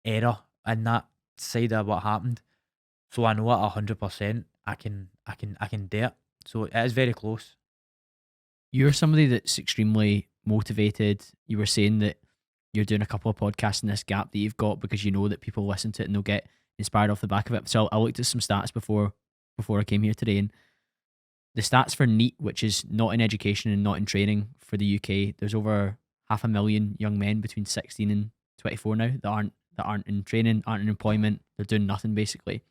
Speaker 2: error in that side of what happened. So I know at 100% I can do it. So it is very close.
Speaker 1: You're somebody that's extremely motivated. You were saying that you're doing a couple of podcasts in this gap that you've got because you know that people listen to it and they'll get inspired off the back of it. So I looked at some stats before I came here today, and the stats for NEAT, which is not in education and not in training for the UK, there's over 500,000 young men between 16 and 24 now that aren't in training, aren't in employment. They're doing nothing basically.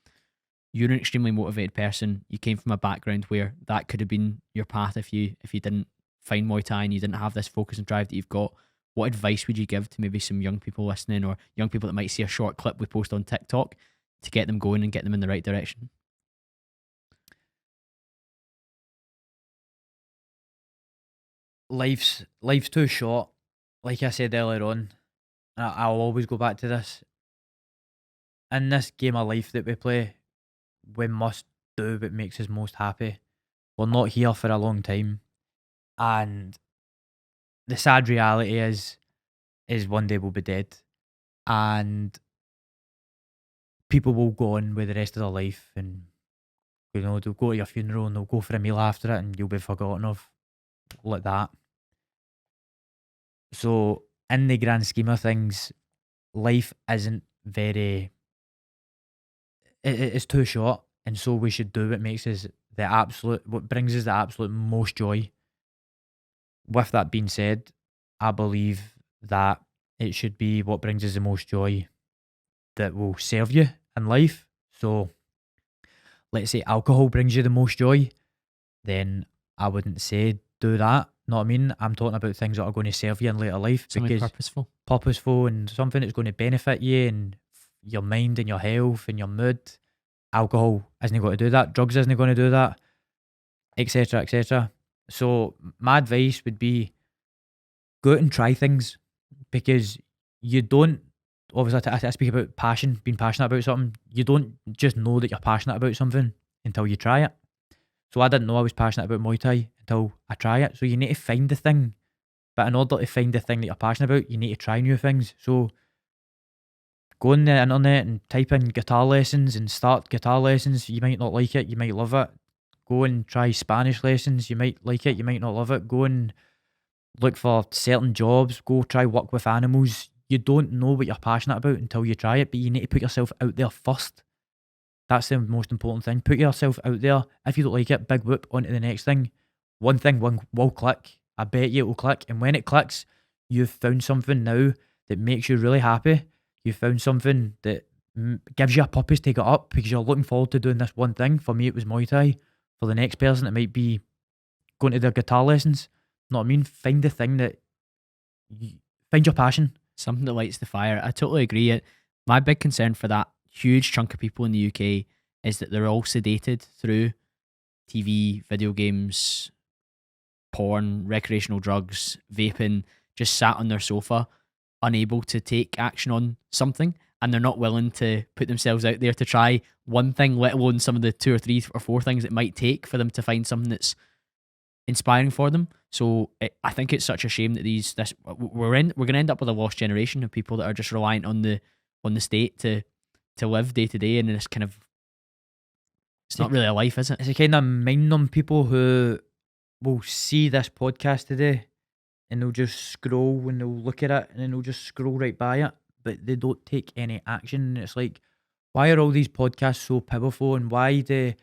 Speaker 1: You're an extremely motivated person. You came from a background where that could have been your path if you didn't find Muay Thai and you didn't have this focus and drive that you've got. What advice would you give to maybe some young people listening, or young people that might see a short clip we post on TikTok, to get them going and get them in the right direction?
Speaker 2: Life's too short. Like I said earlier on, I'll always go back to this. In this game of life that we play, we must do what makes us most happy. We're not here for a long time, and the sad reality is one day we'll be dead, and people will go on with the rest of their life, and they'll go to your funeral and they'll go for a meal after it, and you'll be forgotten of like that. So in the grand scheme of things, life isn't very. It's too short, and so we should do what brings us the absolute most joy. With that being said, I believe that it should be what brings us the most joy that will serve you in life. So let's say alcohol brings you the most joy, then I wouldn't say do that. Know what I mean? I'm talking about things that are going to serve you in later life.
Speaker 1: Something
Speaker 2: because
Speaker 1: purposeful
Speaker 2: and something that's going to benefit you and your mind and your health and your mood. Alcohol isn't going to do that. Drugs isn't going to do that, etc., etc. So my advice would be go out and try things, because you don't obviously I speak about passion, being passionate about something. You don't just know that you're passionate about something until you try it. So I didn't know I was passionate about Muay Thai until I try it. So you need to find the thing. But in order to find the thing that you're passionate about, you need to try new things. So go on the internet and type in guitar lessons and start guitar lessons. You might not like it, you might love it. Go and try Spanish lessons. You might like it, you might not love it. Go and look for certain jobs. Go try work with animals. You don't know what you're passionate about until you try it, but you need to put yourself out there first. That's the most important thing. Put yourself out there. If you don't like it, big whoop onto the next thing. One thing will click. I bet you it will click. And when it clicks, you've found something now that makes you really happy. You've found something that gives you a purpose to get up because you're looking forward to doing this one thing. For me, it was Muay Thai. For the next person, it might be going to their guitar lessons. You know what I mean? Find the thing that find your passion.
Speaker 1: Something that lights the fire. I totally agree. My big concern for that huge chunk of people in the UK is that they're all sedated through TV, video games, porn, recreational drugs, vaping, just sat on their sofa, unable to take action on something, and they're not willing to put themselves out there to try one thing, let alone some of the 2 or 3 or 4 things it might take for them to find something that's inspiring for them. So I think it's such a shame that we're going to end up with a lost generation of people that are just reliant on the state to live day to day, and this kind of, it's not really a life, is it?
Speaker 2: It's a kind of mind-numb people who will see this podcast today and they'll just scroll and they'll look at it and then they'll just scroll right by it, but they don't take any action. It's like, why are all these podcasts so powerful, and why do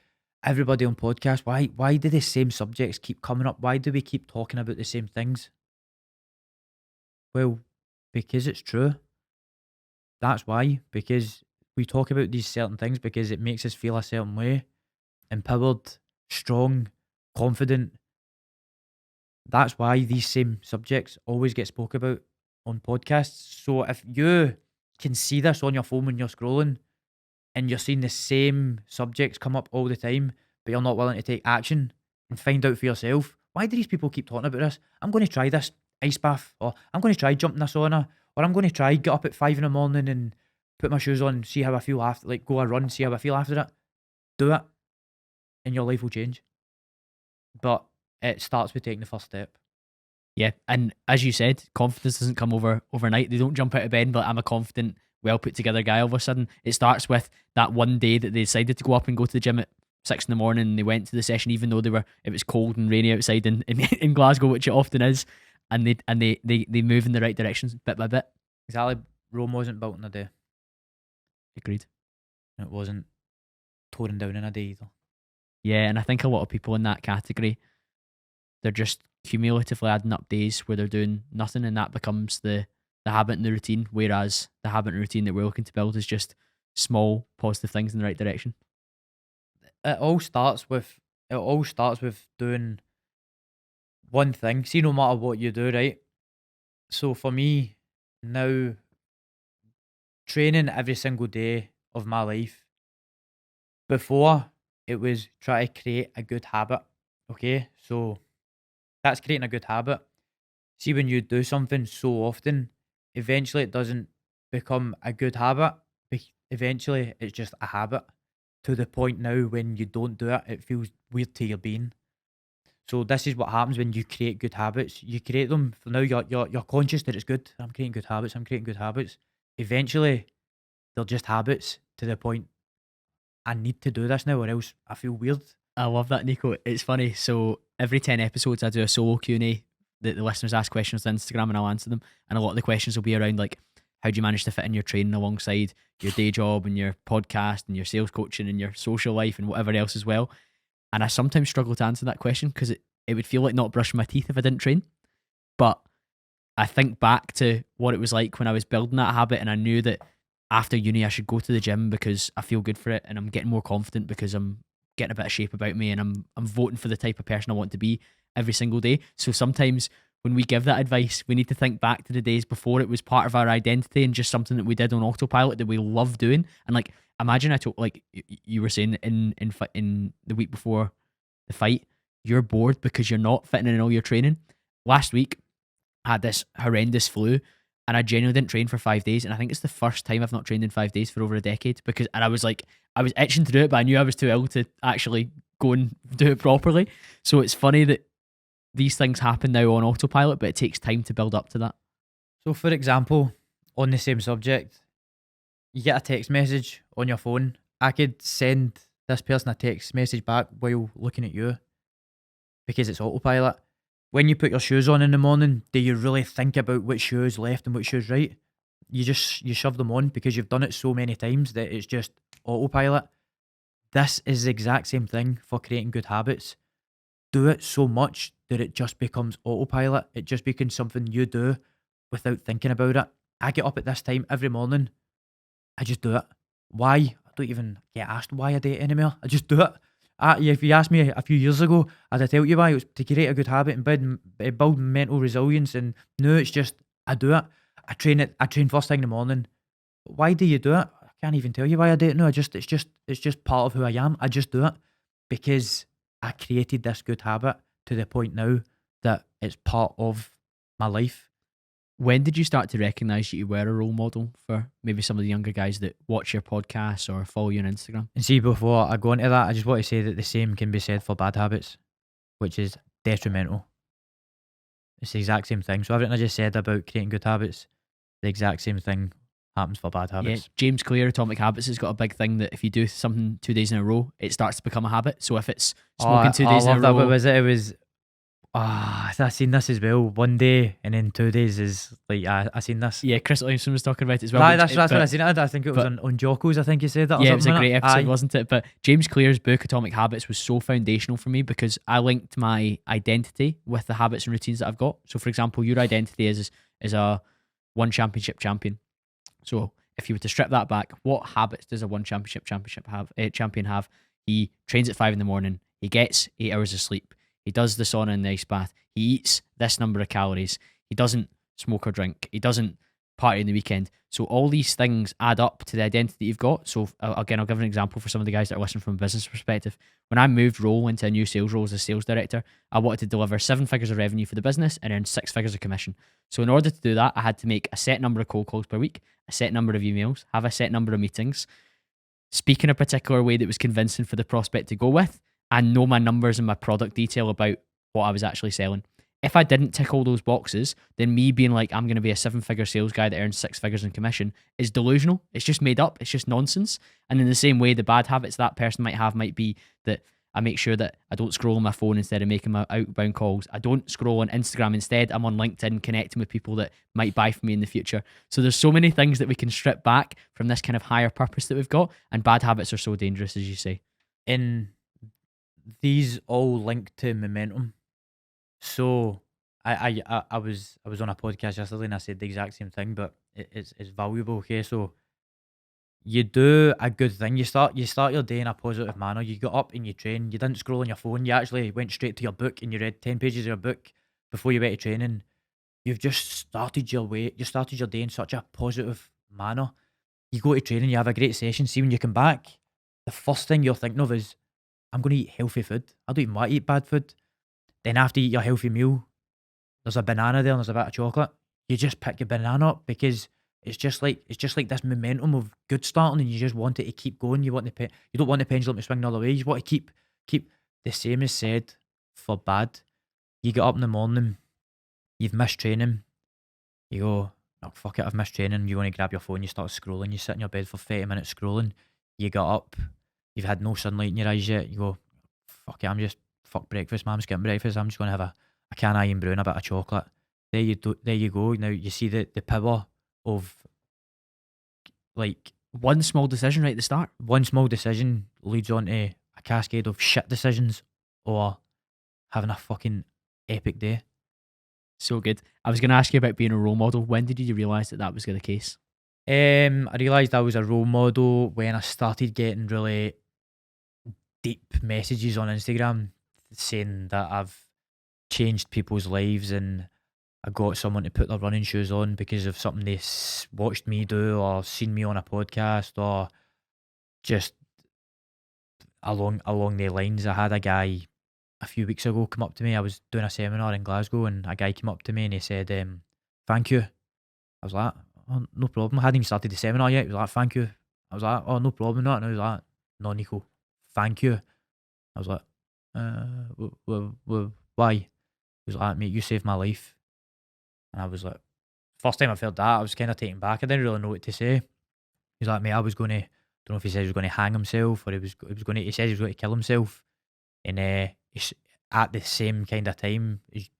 Speaker 2: everybody on podcasts, why do the same subjects keep coming up? Why do we keep talking about the same things? Well, because it's true. That's why. Because we talk about these certain things because it makes us feel a certain way. Empowered, strong, confident. That's why these same subjects always get spoke about on podcasts. So if you can see this on your phone when you're scrolling and you're seeing the same subjects come up all the time, but you're not willing to take action and find out for yourself, why do these people keep talking about this? I'm going to try this ice bath, or I'm going to try jumping a sauna, or I'm going to try get up at 5 a.m. and put my shoes on, see how I feel after, like go a run, see how I feel after it. Do it and your life will change. But it starts with taking the first step.
Speaker 1: Yeah, and as you said, confidence doesn't come overnight. They don't jump out of bed and be like, I'm a confident, well put together guy all of a sudden. It starts with that one day that they decided to go up and go to the gym at 6 a.m. and they went to the session even though it was cold and rainy outside in Glasgow, which it often is, and they move in the right directions bit by bit.
Speaker 2: Exactly. Rome wasn't built in a day.
Speaker 1: Agreed.
Speaker 2: It wasn't torn down in a day either.
Speaker 1: Yeah, and I think a lot of people in that category, they're just cumulatively adding up days where they're doing nothing, and that becomes the habit and the routine, whereas the habit and routine that we're looking to build is just small positive things in the right direction.
Speaker 2: It all starts with doing one thing. See, no matter what you do, right? So for me now, training every single day of my life, before it was try to create a good habit. Okay, so that's creating a good habit. See, when you do something so often, eventually it doesn't become a good habit. Eventually it's just a habit, to the point now when you don't do it, it feels weird to your being. So this is what happens when you create good habits. You create them, for now you're conscious that it's good. I'm creating good habits. Eventually they're just habits, to the point I need to do this now or else I feel weird.
Speaker 1: I love that, Nico. It's funny. So every 10 episodes I do a solo Q&A that the listeners ask questions on Instagram and I'll answer them. And a lot of the questions will be around like, how do you manage to fit in your training alongside your day job and your podcast and your sales coaching and your social life and whatever else as well? And I sometimes struggle to answer that question because it would feel like not brushing my teeth if I didn't train. But I think back to what it was like when I was building that habit, and I knew that after uni I should go to the gym because I feel good for it and I'm getting more confident because I'm getting a bit of shape about me and I'm voting for the type of person I want to be every single day. So sometimes when we give that advice, we need to think back to the days before it was part of our identity and just something that we did on autopilot that we love doing. And like, imagine like you were saying in the week before the fight, you're bored because you're not fitting in all your training. Last week I had this horrendous flu and I genuinely didn't train for 5 days. And I think it's the first time I've not trained in 5 days for over a decade, and I was itching to do it, but I knew I was too ill to actually go and do it properly. So it's funny that these things happen now on autopilot, but it takes time to build up to that.
Speaker 2: So, for example, on the same subject, you get a text message on your phone. I could send this person a text message back while looking at you because it's autopilot. When you put your shoes on in the morning, do you really think about which shoes left and which shoes right? You shove them on because you've done it so many times that it's just autopilot. This is the exact same thing for creating good habits. Do it so much that it just becomes autopilot. It just becomes something you do without thinking about it. I get up at this time every morning. I just do it. Why? I don't even get asked why I do it anymore. I just do it. If you asked me a few years ago, I'd tell you why. It was to create a good habit and build mental resilience. And no, it's just I do it. I train first thing in the morning. Why do you do it? I can't even tell you why I do it. No, it's just part of who I am. I just do it because I created this good habit to the point now that it's part of my life.
Speaker 1: When did you start to recognise that you were a role model for maybe some of the younger guys that watch your podcasts or follow you on Instagram?
Speaker 2: And see, before I go into that, I just want to say that the same can be said for bad habits, which is detrimental. It's the exact same thing. So everything I just said about creating good habits, the exact same thing happens for bad habits.
Speaker 1: Yeah, James Clear, Atomic Habits, has got a big thing that if you do something 2 days in a row, it starts to become a habit. So if it's smoking 2 days in a row...
Speaker 2: What was it? It was... I seen this as well. 1 day and then 2 days is like I seen this.
Speaker 1: Yeah, Chris Williamson was talking about it as well.
Speaker 2: That's when I seen it. I think it was on Jocko's. I think you said that.
Speaker 1: Yeah, it was a great episode, wasn't it? But James Clear's book Atomic Habits was so foundational for me because I linked my identity with the habits and routines that I've got. So, for example, your identity is a one championship champion. So, if you were to strip that back, what habits does a one championship champion have? He trains at 5 a.m. He gets 8 hours of sleep. He does the sauna and the ice bath. He eats this number of calories. He doesn't smoke or drink. He doesn't party in the weekend. So all these things add up to the identity you've got. So again, I'll give an example for some of the guys that are listening from a business perspective. When I moved role into a new sales role as a sales director, I wanted to deliver 7 figures of revenue for the business and earn 6 figures of commission. So in order to do that, I had to make a set number of cold calls per week, a set number of emails, have a set number of meetings, speak in a particular way that was convincing for the prospect to go with, and know my numbers and my product detail about what I was actually selling. If I didn't tick all those boxes, then me being like, I'm going to be a 7-figure sales guy that earns 6 figures in commission is delusional. It's just made up. It's just nonsense. And in the same way, the bad habits that person might have might be that I make sure that I don't scroll on my phone instead of making my outbound calls. I don't scroll on Instagram. Instead, I'm on LinkedIn connecting with people that might buy from me in the future. So there's so many things that we can strip back from this kind of higher purpose that we've got. And bad habits are so dangerous, as you say.
Speaker 2: These all link to momentum. So I was on a podcast yesterday and I said the exact same thing, but it's valuable. Okay, so you do a good thing. You start your day in a positive manner. You got up and you train. You didn't scroll on your phone. You actually went straight to your book and you read 10 pages of your book before you went to training. You've just started your way. You started your day in such a positive manner. You go to training. You have a great session. See, when you come back, the first thing you're thinking of is, I'm going to eat healthy food. I don't even want to eat bad food. Then after you eat your healthy meal, there's a banana there and there's a bit of chocolate. You just pick your banana up because it's just like this momentum of good starting, and you just want it to keep going. You don't want the pendulum to swing the other way. You want to keep the same as said for bad. You get up in the morning, you've missed training. You go, oh fuck it, I've missed training. You want to grab your phone, you start scrolling. You sit in your bed for 30 minutes scrolling. You get up. You've had no sunlight in your eyes yet. You go, fuck it, fuck breakfast, man. I'm just getting breakfast. I'm just going to have a can of Iron Brew and a bit of chocolate. There you go. Now you see the power of like
Speaker 1: one small decision right at the start.
Speaker 2: One small decision leads on to a cascade of shit decisions or having a fucking epic day.
Speaker 1: So good. I was going to ask you about being a role model. When did you realise that was the case?
Speaker 2: I realised I was a role model when I started getting really deep messages on Instagram saying that I've changed people's lives and I got someone to put their running shoes on because of something they watched me do or seen me on a podcast or just along the lines. I had a guy a few weeks ago come up to me. I was doing a seminar in Glasgow and a guy came up to me and he said, thank you. I was like, oh, no problem. I hadn't even started the seminar yet. He was like, thank you. I was like, oh, no problem. And he was like, no, Nico, thank you. I was like, why? He was like, mate, you saved my life. And I was like, first time I felt that, I was kind of taken back. I didn't really know what to say. He was like, mate, I was going to, don't know if he said he was going to hang himself or he said he was going to kill himself. And at the same kind of time, his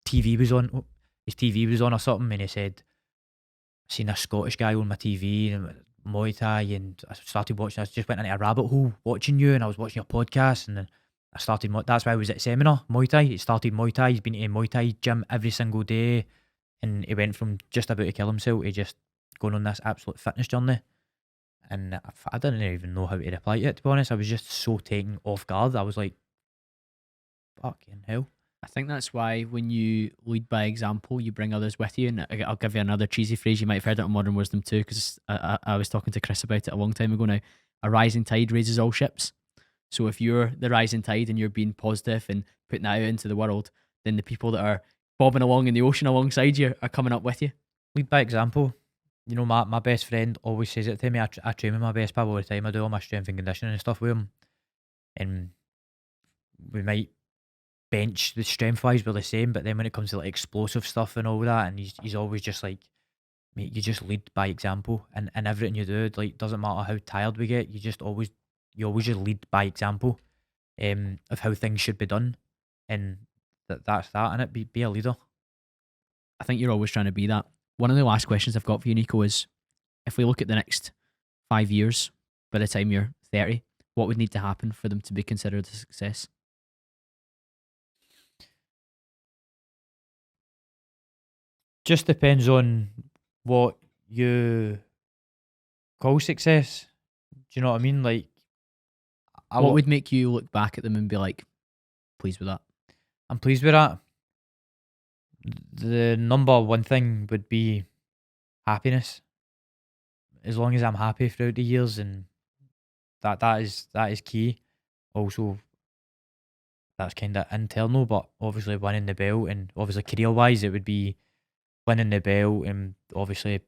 Speaker 2: TV was on or something, and he said, I seen a Scottish guy on my TV and Muay Thai, and I started watching. I just went into a rabbit hole watching you, and I was watching your podcast, and then I started. That's why I was at seminar Muay Thai. He started Muay Thai. He's been to a Muay Thai gym every single day, and he went from just about to kill himself to just going on this absolute fitness journey. And I didn't even know how to reply to it, to be honest. I was just so taken off guard. I was like, fucking hell.
Speaker 1: I think that's why when you lead by example, you bring others with you. And I'll give you another cheesy phrase. You might have heard it on Modern Wisdom too, because I was talking to Chris about it a long time ago now. A rising tide raises all ships. So if you're the rising tide and you're being positive and putting that out into the world, then the people that are bobbing along in the ocean alongside you are coming up with you.
Speaker 2: Lead by example. You know, my best friend always says it to me. I train with my best pal all the time. I do all my strength and conditioning and stuff with him. And we might bench, the strength wise we're the same, but then when it comes to like explosive stuff and all that, and he's always just like, mate, you just lead by example, and everything you do, like, doesn't matter how tired we get, you always just lead by example of how things should be done, and that's that, and it be a leader.
Speaker 1: I think you're always trying to be that. One of the last questions I've got for you, Nico, is if we look at the next 5 years, by the time you're 30, what would need to happen for them to be considered a success?
Speaker 2: Just depends on what you call success. Do you know what I mean? Like,
Speaker 1: what would make you look back at them and be like, pleased with that?
Speaker 2: I'm pleased with that. The number one thing would be happiness. As long as I'm happy throughout the years, and that is key. Also, that's kind of internal, but obviously winning the belt, and obviously career wise, it would be winning the belt, and obviously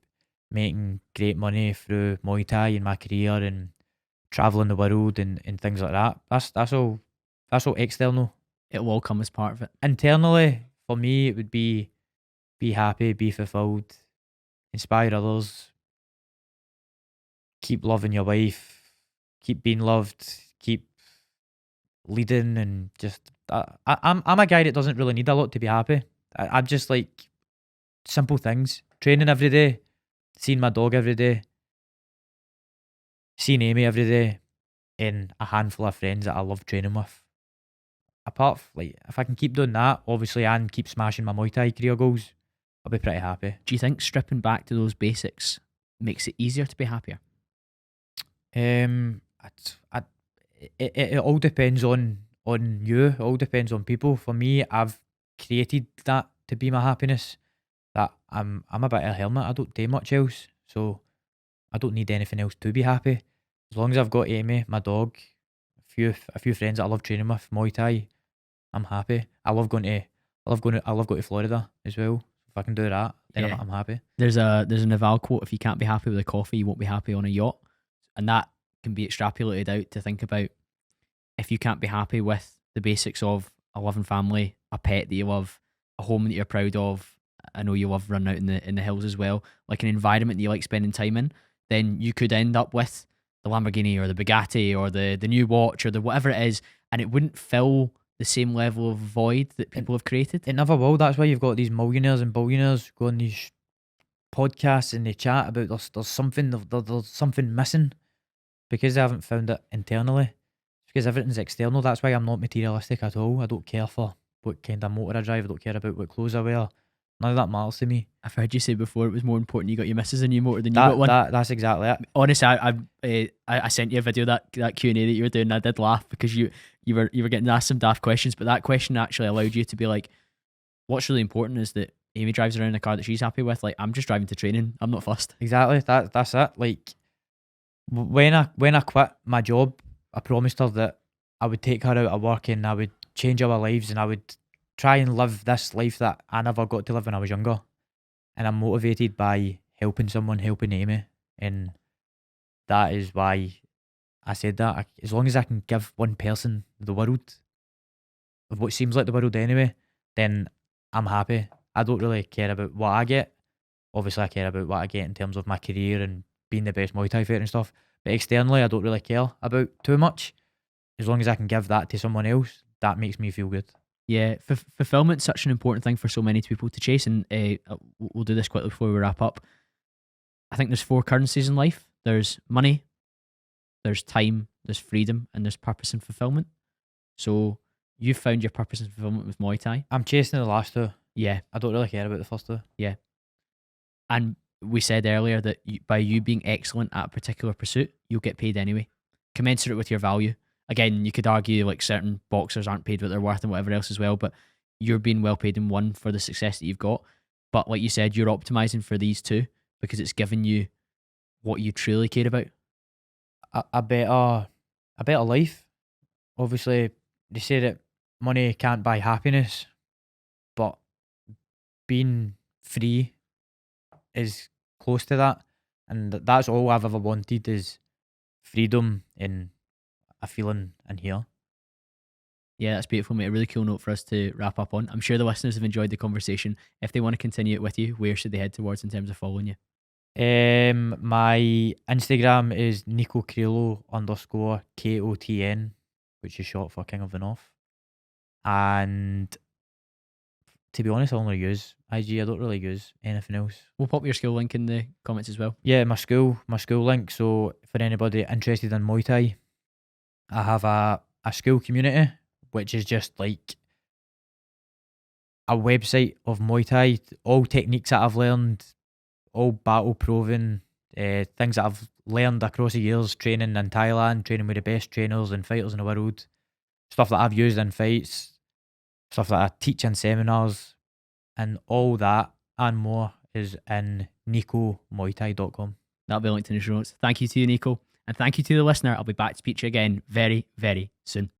Speaker 2: making great money through Muay Thai in my career, and traveling the world and things like that. That's all external.
Speaker 1: It'll all come as part of it.
Speaker 2: Internally, for me, it would be happy, be fulfilled, inspire others, keep loving your wife, keep being loved, keep leading, and just I'm a guy that doesn't really need a lot to be happy. I'm just like simple things: training every day, seeing my dog every day, seeing Amy every day, and a handful of friends that I love training with. Apart from, like, if I can keep doing that, obviously, and keep smashing my Muay Thai career goals, I'll be pretty happy.
Speaker 1: Do you think stripping back to those basics makes it easier to be happier?
Speaker 2: It all depends on you. It all depends on people. For me, I've created that to be my happiness. That I'm a bit of a hermit. I don't do much else, so I don't need anything else to be happy. As long as I've got Amy, my dog, a few friends that I love training with, Muay Thai, I'm happy. I love going to Florida as well. If I can do that, then
Speaker 1: Yeah.
Speaker 2: I'm happy.
Speaker 1: There's a Naval quote: if you can't be happy with a coffee, you won't be happy on a yacht. And that can be extrapolated out to think about if you can't be happy with the basics of a loving family, a pet that you love, a home that you're proud of. I know you love running out in the hills as well, like an environment that you like spending time in, then you could end up with the Lamborghini or the Bugatti or the new watch or the whatever it is, and it wouldn't fill the same level of void that people have created.
Speaker 2: It never will. That's why you've got these millionaires and billionaires go on these podcasts and they chat about there's something missing because they haven't found it internally. It's because everything's external. That's why I'm not materialistic at all. I don't care for what kind of motor I drive. I don't care about what clothes I wear. None of that matters to me.
Speaker 1: I've heard you say before it was more important you got your missus a new motor than you got one.
Speaker 2: That's exactly it.
Speaker 1: Honestly, I sent you a video that Q&A that you were doing. And I did laugh because you were getting asked some daft questions, but that question actually allowed you to be like, what's really important is that Amy drives around in a car that she's happy with. Like, I'm just driving to training. I'm not fussed.
Speaker 2: Exactly. That's it. Like, when I quit my job, I promised her that I would take her out of work and I would change our lives and I would try and live this life that I never got to live when I was younger. and I'm motivated by helping someone, helping Amy, and that is why I said that. As long as I can give one person the world, of what seems like the world anyway, then I'm happy. I don't really care about what I get. Obviously, I care about what I get in terms of my career and being the best Muay Thai fighter and stuff. But externally, I don't really care about too much. As long as I can give that to someone else, that makes me feel good.
Speaker 1: Yeah, fulfillment's such an important thing for so many people to chase, and we'll do this quickly before we wrap up. I think there's 4 currencies in life. There's money, there's time, there's freedom, and there's purpose and fulfillment. So you've found your purpose and fulfillment with Muay Thai.
Speaker 2: I'm chasing the last 2.
Speaker 1: Yeah.
Speaker 2: I don't really care about the first 2.
Speaker 1: Yeah. And we said earlier that by you being excellent at a particular pursuit, you'll get paid anyway, commensurate with your value. Again, you could argue like certain boxers aren't paid what they're worth and whatever else as well, but you're being well paid in one for the success that you've got. But like you said, you're optimizing for these 2 because it's giving you what you truly care about.
Speaker 2: A better life. Obviously, they say that money can't buy happiness, but being free is close to that, and that's all I've ever wanted is freedom and a feeling in here.
Speaker 1: Yeah, that's beautiful, mate. A really cool note for us to wrap up on. I'm sure the listeners have enjoyed the conversation. If they want to continue it with you, where should they head towards in terms of following you?
Speaker 2: My Instagram is Nico Carrillo _KOTN, which is short for King of the North. And to be honest, I only use IG. I don't really use anything else.
Speaker 1: We'll pop your school link in the comments as well.
Speaker 2: Yeah, my school link. So for anybody interested in Muay Thai, I have a school community, which is just like a website of Muay Thai, all techniques that I've learned, all battle proven, things that I've learned across the years, training in Thailand, training with the best trainers and fighters in the world, stuff that I've used in fights, stuff that I teach in seminars, and all that and more is in NicoMuayThai.com.
Speaker 1: That'll be linked in the show notes. Thank you to you, Nico. And thank you to the listener. I'll be back to speak to you again very, very soon.